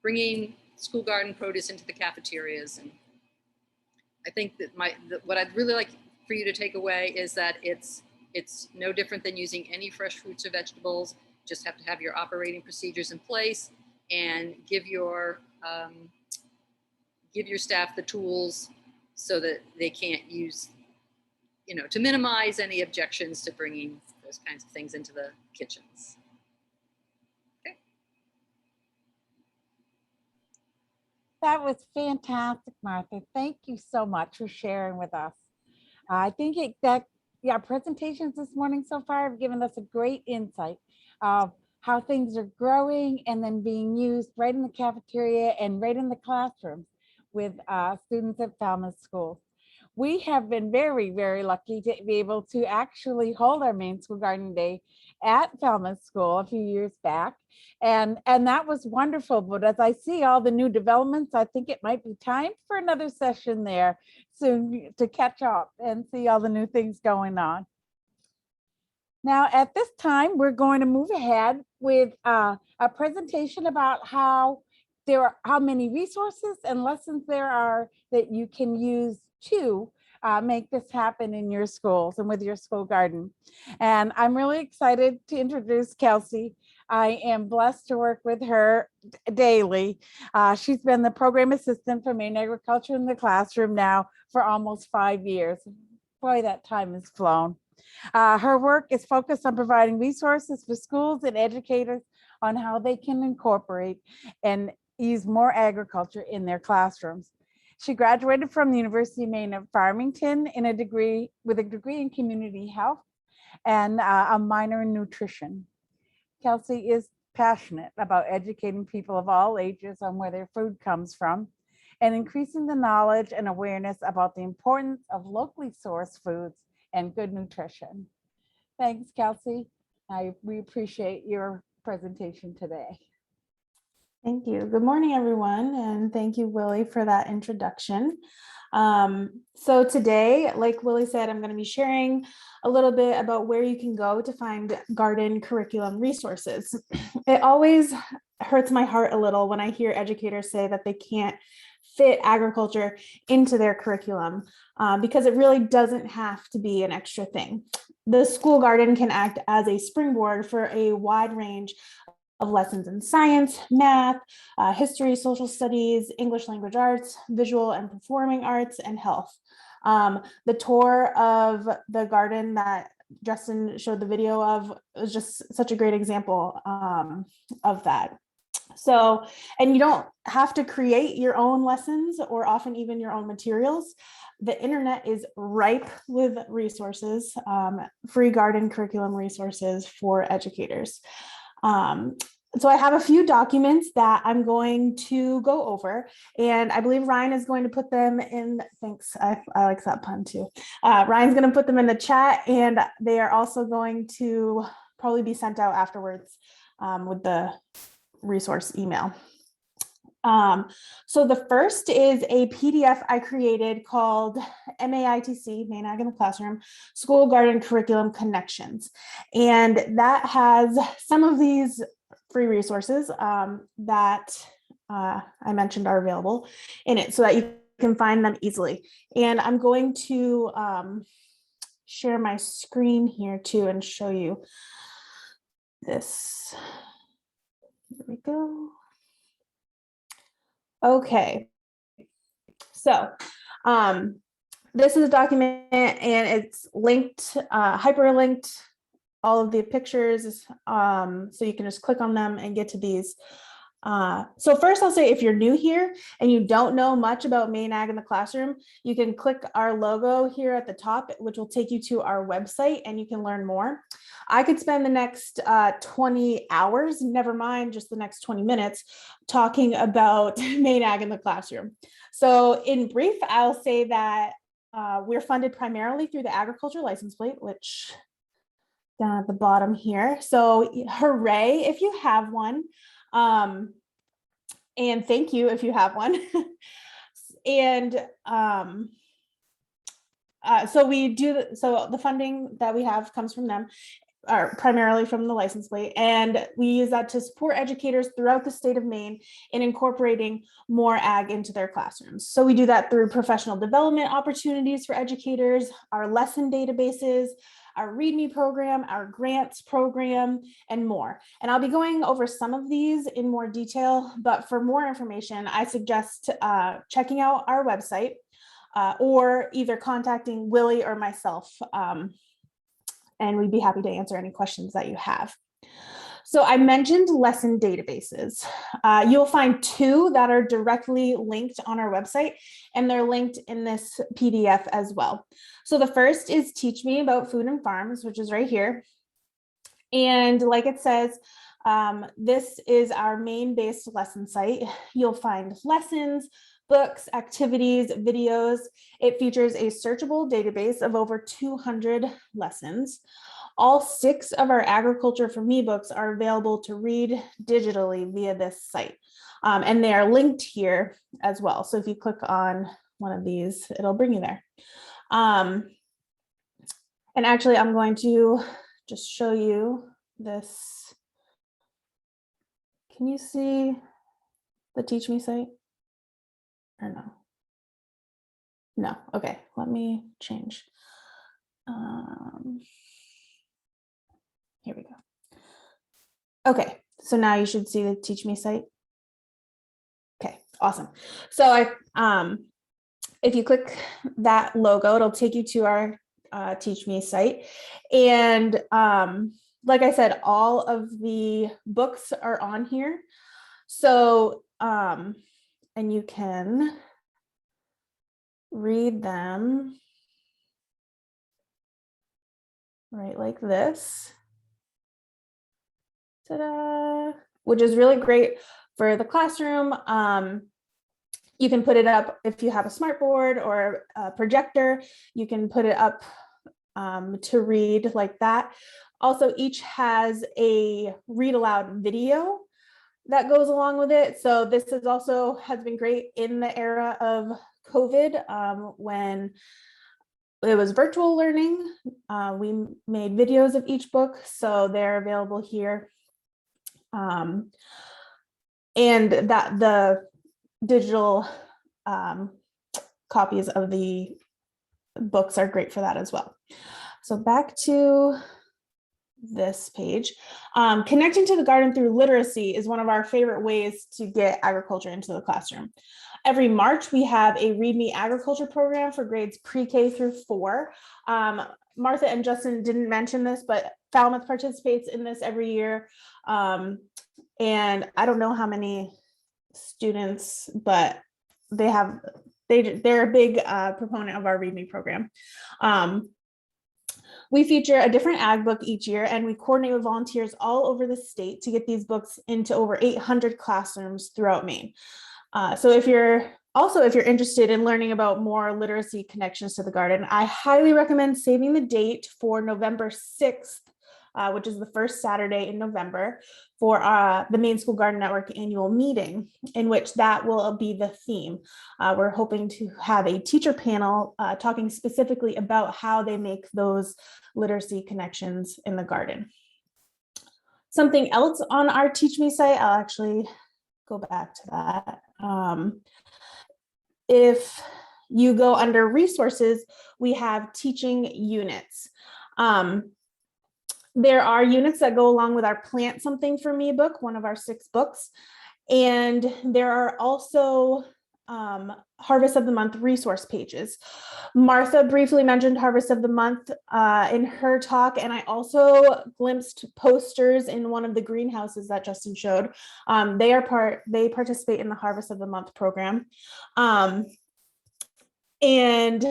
bringing school garden produce into the cafeterias. And I think that what I'd really like for you to take away is that it's no different than using any fresh fruits or vegetables. Just have to have your operating procedures in place and give your staff the tools so that they can't use, to minimize any objections to bringing those kinds of things into the kitchens. Okay. That was fantastic, Martha. Thank you so much for sharing with us. I think presentations this morning so far have given us a great insight of how things are growing and then being used right in the cafeteria and right in the classrooms with students at Falmouth Schools. We have been very, very lucky to be able to actually hold our Maine School Garden Day at Falmouth School a few years back. And that was wonderful. But as I see all the new developments, I think it might be time for another session there soon to catch up and see all the new things going on. Now, at this time, we're going to move ahead with a presentation about how many resources and lessons there are that you can use to make this happen in your schools and with your school garden. And I'm really excited to introduce Kelsey. I am blessed to work with her daily. She's been the program assistant for Maine Agriculture in the classroom now for almost 5 years. Boy, that time has flown. Her work is focused on providing resources for schools and educators on how they can incorporate and use more agriculture in their classrooms. She graduated from the University of Maine at Farmington with a degree in community health and a minor in nutrition. Kelsey is passionate about educating people of all ages on where their food comes from and increasing the knowledge and awareness about the importance of locally sourced foods and good nutrition. Thanks, Kelsey. We appreciate your presentation today. Thank you. Good morning, everyone, and thank you, Willie, for that introduction. So today, like Willie said, I'm going to be sharing a little bit about where you can go to find garden curriculum resources. It always hurts my heart a little when I hear educators say that they can't fit agriculture into their curriculum because it really doesn't have to be an extra thing. The school garden can act as a springboard for a wide range of lessons in science, math, history, social studies, English language arts, visual and performing arts, and health. The tour of the garden that Justin showed the video of was just such a great example of that. So, and you don't have to create your own lessons or often even your own materials. The internet is ripe with resources, free garden curriculum resources for educators. So I have a few documents that I'm going to go over, and I believe Ryan is going to put them in, thanks, I like that pun too. Ryan's going to put them in the chat, and they are also going to probably be sent out afterwards with the resource email. So the first is a PDF I created called MAITC, Maine Ag in the Classroom, School Garden Curriculum Connections. And that has some of these free resources that I mentioned are available in it so that you can find them easily. And I'm going to share my screen here too and show you this. Here we go. Okay, so this is a document and it's linked, hyperlinked, all of the pictures, so you can just click on them and get to these. So first I'll say if you're new here and you don't know much about Maine Ag in the Classroom, you can click our logo here at the top, which will take you to our website and you can learn more. I could spend the next 20 hours, never mind just the next 20 minutes, talking about Maine Ag in the Classroom. So in brief, I'll say that we're funded primarily through the agriculture license plate, which down at the bottom here. So hooray if you have one. And thank you if you have one. And so we do, so the funding that we have comes from them, are primarily from the license plate, and we use that to support educators throughout the state of Maine in incorporating more ag into their classrooms. So we do that through professional development opportunities for educators, our lesson databases, our README program, our grants program, and more. And I'll be going over some of these in more detail, but for more information, I suggest checking out our website or either contacting Willie or myself, and we'd be happy to answer any questions that you have. So I mentioned lesson databases. You'll find two that are directly linked on our website, and they're linked in this PDF as well. So the first is Teach Me About Food and Farms, which is right here. And like it says, this is our Maine-based lesson site. You'll find lessons, books, activities, videos. It features a searchable database of over 200 lessons. All 6 of our Agriculture for Me books are available to read digitally via this site. And they are linked here as well. So if you click on one of these, it'll bring you there. And actually, I'm going to just show you this. Can you see the Teach Me site? Or no? No, okay, let me change. Here we go. Okay, so now you should see the Teach Me site. Okay, awesome. So if you click that logo, it'll take you to our Teach Me site. And like I said, all of the books are on here. So, and you can read them right like this. Ta-da, which is really great for the classroom. You can put it up if you have a smart board or a projector, you can put it up to read like that. Also, each has a read aloud video that goes along with it. So this is also has been great in the era of COVID when it was virtual learning. We made videos of each book, so they're available here. And that the digital copies of the books are great for that as well. So back to this page. Connecting to the garden through literacy is one of our favorite ways to get agriculture into the classroom. Every March, we have a Read Me Agriculture program for grades pre-K through 4. Martha and Justin didn't mention this, but Falmouth participates in this every year. And I don't know how many students, but they're a big proponent of our Read Me program. We feature a different ag book each year, and we coordinate with volunteers all over the state to get these books into over 800 classrooms throughout Maine. So if you're interested in learning about more literacy connections to the garden, I highly recommend saving the date for November 6th, which is the first Saturday in November, for the Maine School Garden Network annual meeting, in which that will be the theme. We're hoping to have a teacher panel talking specifically about how they make those literacy connections in the garden. Something else on our Teach Me site, I'll actually go back to that. If you go under resources, we have teaching units. There are units that go along with our Plant Something for Me book, one of our 6 books. And there are also Harvest of the Month resource pages. Martha briefly mentioned Harvest of the Month in her talk, and I also glimpsed posters in one of the greenhouses that Justin showed. They participate in the Harvest of the Month program. And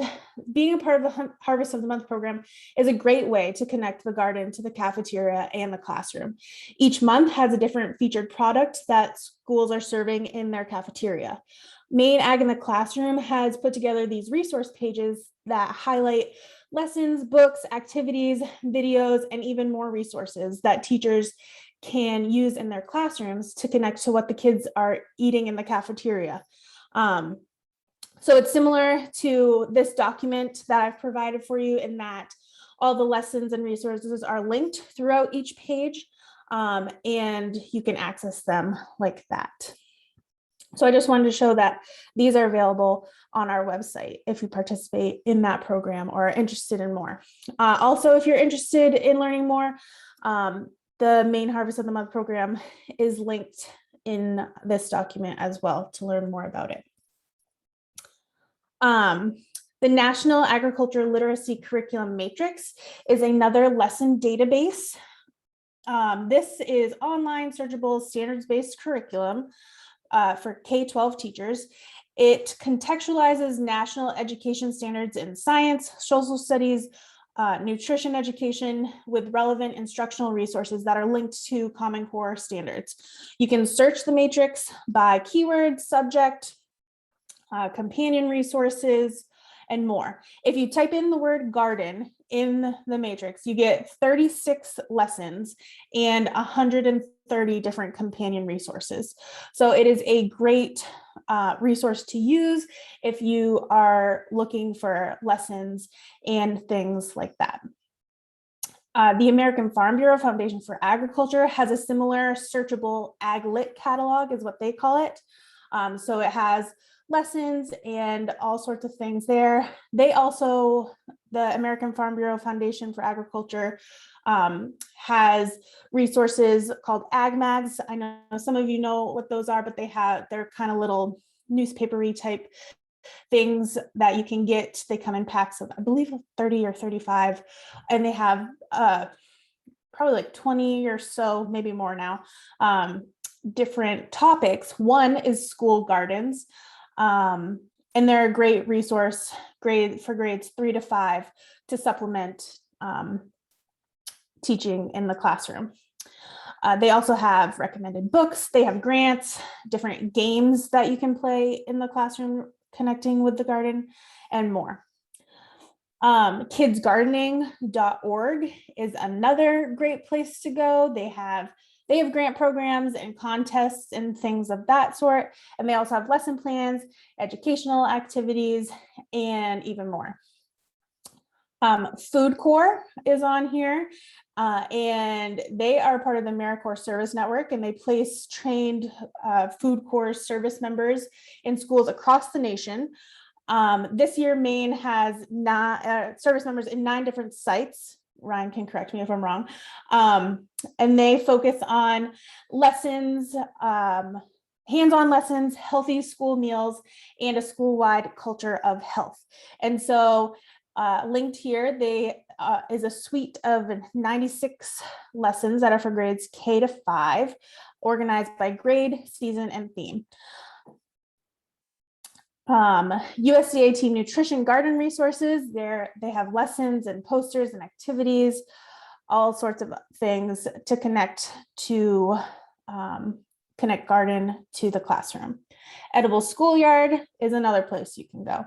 being a part of the Harvest of the Month program is a great way to connect the garden to the cafeteria and the classroom. Each month has a different featured product that schools are serving in their cafeteria. Maine Ag in the Classroom has put together these resource pages that highlight lessons, books, activities, videos, and even more resources that teachers can use in their classrooms to connect to what the kids are eating in the cafeteria. So it's similar to this document that I've provided for you, in that all the lessons and resources are linked throughout each page, and you can access them like that. So I just wanted to show that these are available on our website if you participate in that program or are interested in more. Also, if you're interested in learning more, the Maine Harvest of the Month program is linked in this document as well to learn more about it. The National Agriculture Literacy Curriculum Matrix is another lesson database This is online, searchable, standards-based curriculum for K-12 teachers. It contextualizes national education standards in science, social studies, nutrition education with relevant instructional resources that are linked to Common Core standards. You can search the matrix by keyword, subject, companion resources, and more. If you type in the word garden in the matrix, you get 36 lessons and 130 different companion resources. So it is a great resource to use if you are looking for lessons and things like that. The American Farm Bureau Foundation for Agriculture has a similar searchable AgLit catalog is what they call it. So it has lessons and all sorts of things there. They also, the American Farm Bureau Foundation for Agriculture has resources called Ag Mags. I know some of you know what those are, but they're kind of little newspapery type things that you can get. They come in packs of, I believe, 30 or 35, and they have probably like 20 or so, maybe more now, different topics. One is school gardens. And they're a great resource for grades 3 to 5 to supplement teaching in the classroom. They also have recommended books. They have grants, different games that you can play in the classroom connecting with the garden, and more. Kidsgardening.org is another great place to go. They have grant programs and contests and things of that sort. And they also have lesson plans, educational activities, and even more. Food Corps is on here, and they are part of the AmeriCorps Service Network, and they place trained Food Corps service members in schools across the nation. This year, Maine has service members in 9 different sites. Ryan can correct me if I'm wrong. And they focus on lessons, hands-on lessons, healthy school meals, and a school-wide culture of health. And so linked here, is a suite of 96 lessons that are for grades K to 5, organized by grade, season, and theme. USDA Team Nutrition Garden Resources, they have lessons and posters and activities, all sorts of things to connect garden to the classroom. Edible Schoolyard is another place you can go.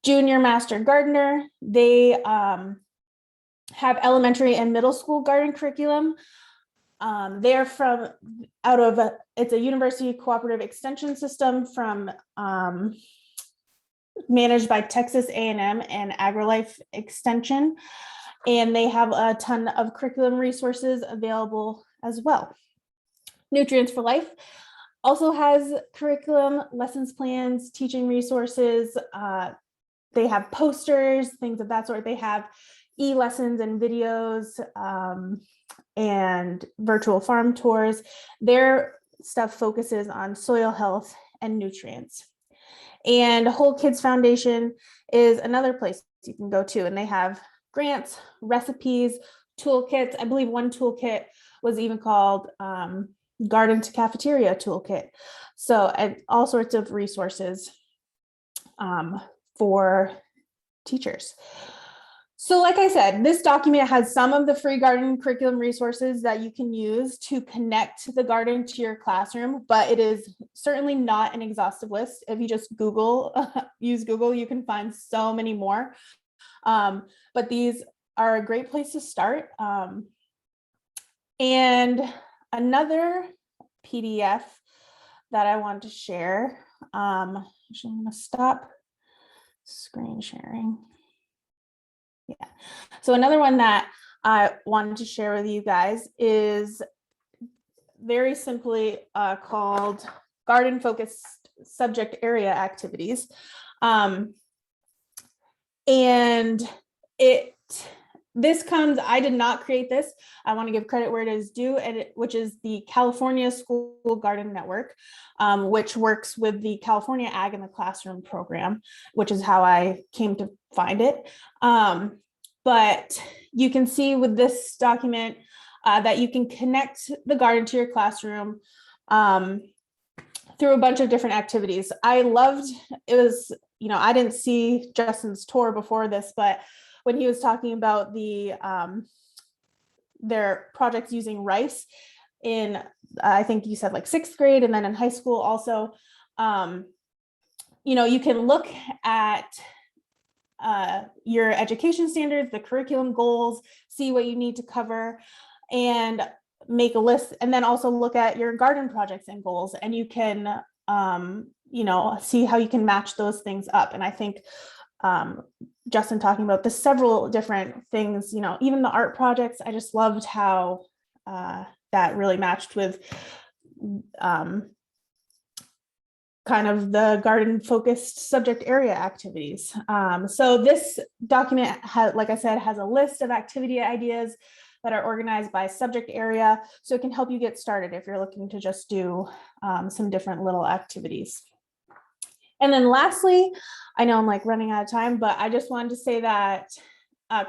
Junior Master Gardener, they have elementary and middle school garden curriculum. They're it's a university cooperative extension system managed by Texas A&M and AgriLife Extension. And they have a ton of curriculum resources available as well. Nutrients for Life also has curriculum, lessons plans, teaching resources. They have posters, things of that sort. They have e-lessons and videos, and virtual farm tours. Their stuff focuses on soil health and nutrients. And Whole Kids Foundation is another place you can go to, and they have grants, recipes, toolkits. I believe one toolkit was even called Garden to Cafeteria Toolkit. So, and all sorts of resources for teachers. So like I said, this document has some of the free garden curriculum resources that you can use to connect the garden to your classroom, but it is certainly not an exhaustive list. If you just use Google, you can find so many more. But these are a great place to start. And another PDF that I want to share, actually I'm going to stop screen sharing. Yeah. So another one that I wanted to share with you guys is very simply called Garden Focused Subject Area Activities. And I did not create this. I want to give credit where it is due, which is the California School Garden Network, which works with the California Ag in the Classroom program, which is how I came to find it. But you can see with this document, that you can connect the garden to your classroom through a bunch of different activities. I loved, it was, I didn't see Justin's tour before this, but when he was talking about their projects using rice in, I think you said like 6th grade, and then in high school also, you can look at your education standards, the curriculum goals, see what you need to cover, and make a list, and then also look at your garden projects and goals, and you can see how you can match those things up. And I think Justin talking about the several different things, even the art projects, I just loved how that really matched with kind of the garden focused subject area activities. So this document has, like I said, has a list of activity ideas that are organized by subject area. So it can help you get started if you're looking to just do some different little activities. And then lastly, I know I'm like running out of time, but I just wanted to say that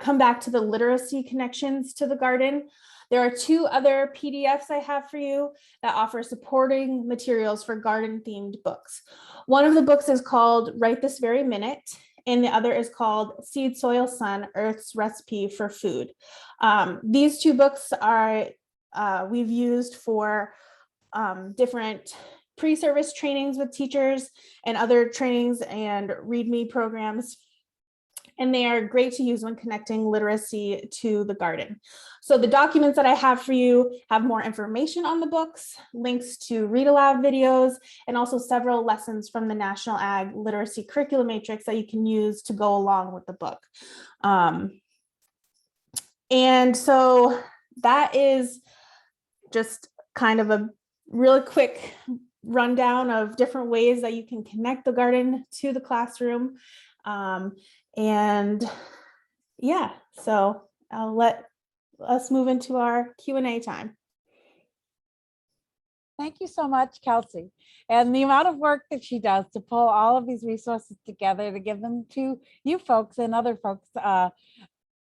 come back to the literacy connections to the garden. There are 2 other PDFs I have for you that offer supporting materials for garden themed books. One of the books is called Right This Very Minute, and the other is called Seed, Soil, Sun, Earth's Recipe for Food. These 2 books are we've used for different pre-service trainings with teachers and other trainings and README programs. And they are great to use when connecting literacy to the garden. So the documents that I have for you have more information on the books, links to read aloud videos, and also several lessons from the National Ag Literacy Curriculum Matrix that you can use to go along with the book. And so that is just kind of a really quick rundown of different ways that you can connect the garden to the classroom. And yeah, so I'll let us move into our Q&A time. Thank you so much, Kelsey. And the amount of work that she does to pull all of these resources together to give them to you folks and other folks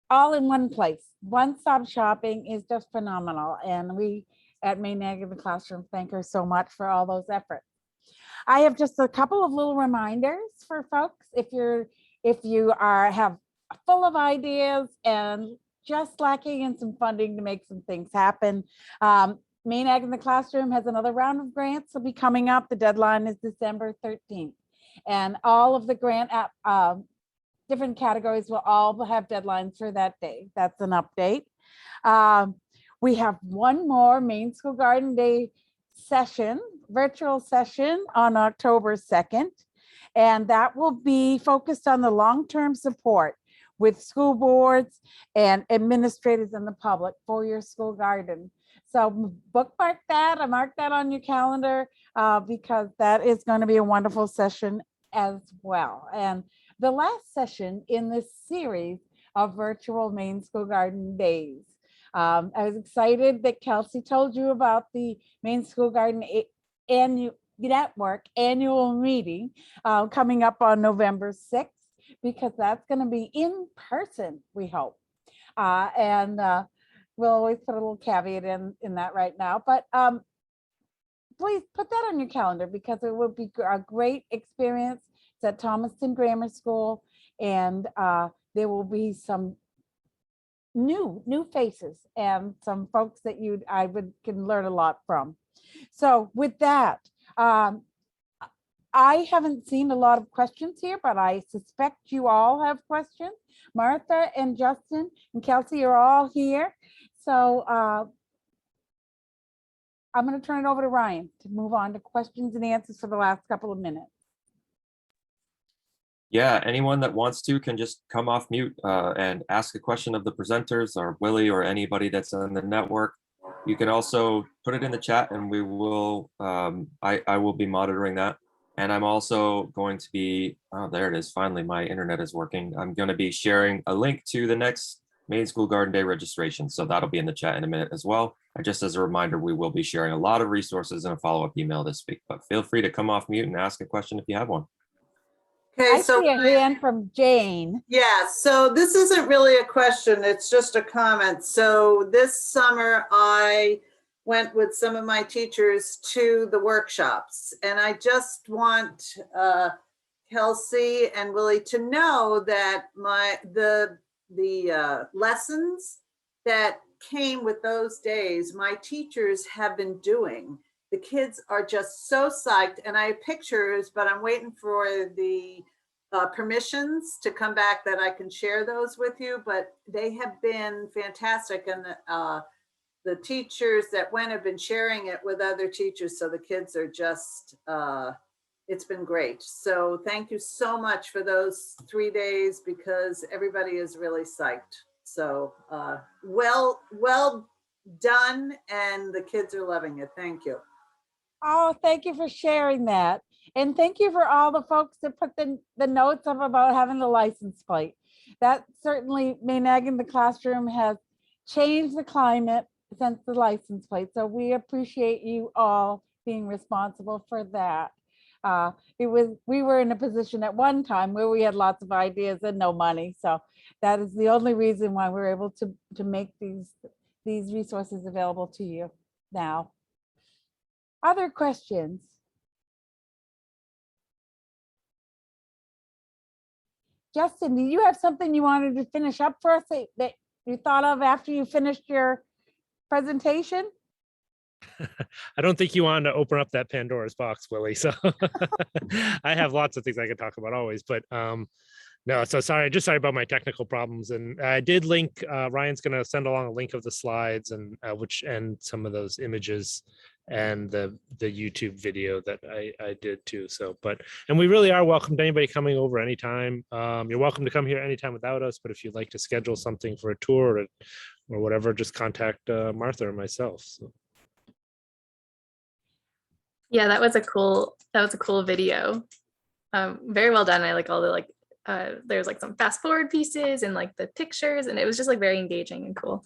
all in one place. One-stop shopping is just phenomenal. And we at Maine Agriculture thank her so much for all those efforts. I have just a couple of little reminders for folks. If you have full of ideas and just lacking in some funding to make some things happen, Maine Ag in the Classroom has another round of grants will be coming up. The deadline is December 13th. And all of the grant different categories will all have deadlines for that day. That's an update. We have one more Maine School Garden Day session, virtual session on October 2nd. And that will be focused on the long-term support with school boards and administrators and the public for your school garden. So bookmark that or mark that on your calendar because that is going to be a wonderful session as well. And the last session in this series of virtual Maine School Garden Days. I was excited that Kelsey told you about the Maine School Garden Network annual meeting coming up on November 6th, because that's going to be in person, we hope. And we'll always put a little caveat in that right now, but please put that on your calendar because it will be a great experience. It's at Thomaston Grammar School, and there will be some new faces and some folks that can learn a lot from. So with that, I haven't seen a lot of questions here, but I suspect you all have questions. Martha and Justin and Kelsey are all here. So I'm going to turn it over to Ryan to move on to questions and answers for the last couple of minutes. Yeah, anyone that wants to can just come off mute and ask a question of the presenters or Willie or anybody that's on the network. You can also put it in the chat and we will, I will be monitoring that. And I'm also going to be, oh, there it is. Finally, my internet is working. I'm going to be sharing a link to the next Maine School Garden Day registration. So that'll be in the chat in a minute as well. And just as a reminder, we will be sharing a lot of resources in a follow-up email this week, but feel free to come off mute and ask a question if you have one. I Okay, so see a hand from Jane. yeah, so this isn't really a question, it's just a comment. So this summer I went with some of my teachers to the workshops, and I just want Kelsey and Willie to know that the lessons that came with those days, my teachers have been doing. The kids are just so psyched, and I have pictures, but I'm waiting for the permissions to come back that I can share those with you, but they have been fantastic. And the teachers that went have been sharing it with other teachers. So the kids are just, it's been great. So thank you so much for those 3 days, because everybody is really psyched. So well done. And the kids are loving it. Thank you. Oh, thank you for sharing that. And thank you for all the folks that put the notes up about having the license plate. That certainly, Maine Ag in the Classroom has changed the climate since the license plate. So we appreciate you all being responsible for that. We were in a position at one time where we had lots of ideas and no money. So that is the only reason why we're able to make these resources available to you now. Other questions? Justin, do you have something you wanted to finish up for us that you thought of after you finished your presentation? I don't think you wanted to open up that Pandora's box, Willie. So I have lots of things I could talk about always, but no, so sorry, just sorry about my technical problems. And I did link, Ryan's going to send along a link of the slides and and some of those images and the YouTube video that I did too. So, and we really are welcome to anybody coming over anytime. You're welcome to come here anytime without us, but if you'd like to schedule something for a tour or whatever, just contact Martha or myself. So. Yeah, that was a cool video. Very well done. I like all the there's like some fast forward pieces and like the pictures, and it was just like very engaging and cool.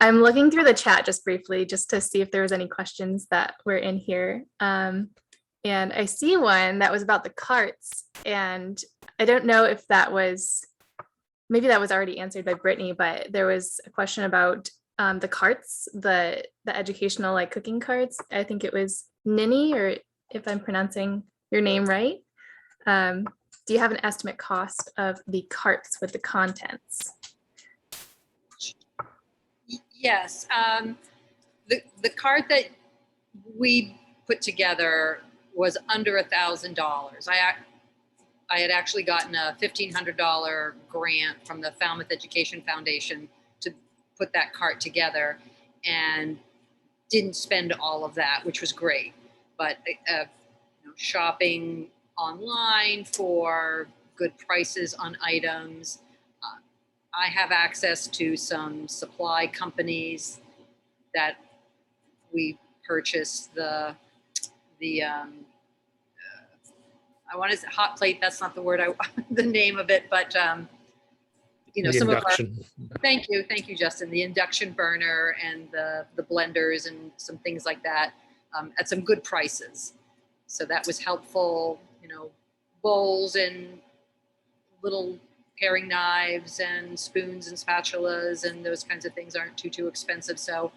I'm looking through the chat just briefly just to see if there was any questions that were in here. And I see one that was about the carts, and I don't know if maybe that was already answered by Brittany, but there was a question about the carts, the educational like cooking carts. I think it was Nini, or if I'm pronouncing your name right. Do you have an estimate cost of the carts with the contents? Yes, the cart that we put together was under $1,000. I had actually gotten a $1,500 grant from the Falmouth Education Foundation to put that cart together, and didn't spend all of that, which was great. But shopping online for good prices on items. I have access to some supply companies that we purchase the I want to say hot plate. That's not the word the name of it, but some induction. of our, thank you, Justin. The induction burner and the blenders and some things like that at some good prices. So that was helpful. Bowls and little paring knives and spoons and spatulas and those kinds of things aren't too expensive. So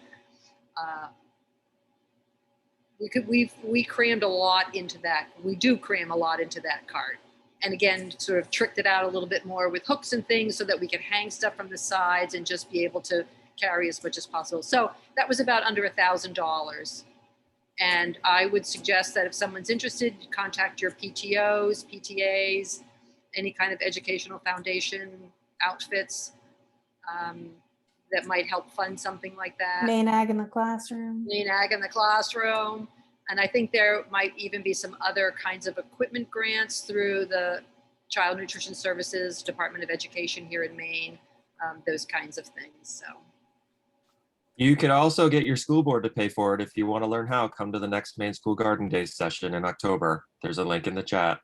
we crammed a lot into that. We do cram a lot into that cart. And again, sort of tricked it out a little bit more with hooks and things so that we could hang stuff from the sides and just be able to carry as much as possible. So that was about under $1,000. And I would suggest that if someone's interested, contact your PTOs, PTAs, any kind of educational foundation outfits that might help fund something like that. Maine Ag in the Classroom. Maine Ag in the Classroom. And I think there might even be some other kinds of equipment grants through the Child Nutrition Services Department of Education here in Maine, those kinds of things. So. You can also get your school board to pay for it. If you want to learn how, come to the next Maine School Garden Days session in October. There's a link in the chat.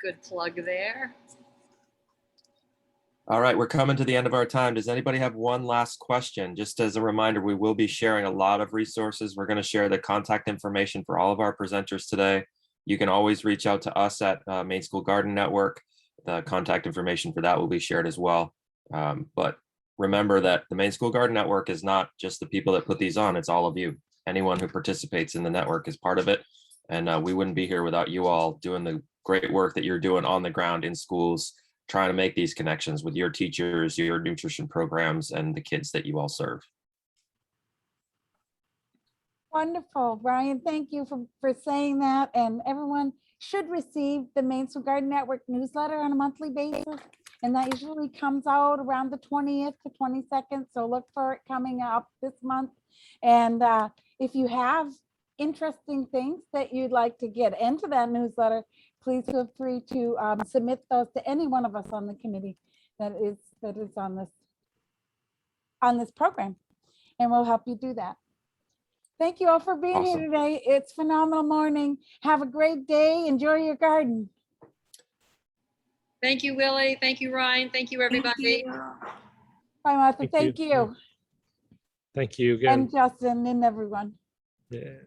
Good plug there. All right, we're coming to the end of our time. Does anybody have one last question? Just as a reminder, we will be sharing a lot of resources. We're going to share the contact information for all of our presenters today. You can always reach out to us at Maine School Garden Network. The contact information for that will be shared as well. But remember that the Maine School Garden Network is not just the people that put these on, it's all of you. Anyone who participates in the network is part of it. And we wouldn't be here without you all doing the great work that you're doing on the ground in schools, trying to make these connections with your teachers, your nutrition programs, and the kids that you all serve. Wonderful, Brian. Thank you for saying that. And everyone should receive the Maine School Garden Network newsletter on a monthly basis. And that usually comes out around the 20th to 22nd. So look for it coming up this month. And if you have interesting things that you'd like to get into that newsletter, please feel free to submit those to any one of us on the committee that is on this program, and we'll help you do that. Thank you all for being here Awesome. today. It's phenomenal morning. Have a great day. Enjoy your garden. Thank you, Willie. Thank you, Ryan. Thank you, everybody. Bye, Martha. Thank you. Thank you. Thank you again. And Justin and everyone. Yeah.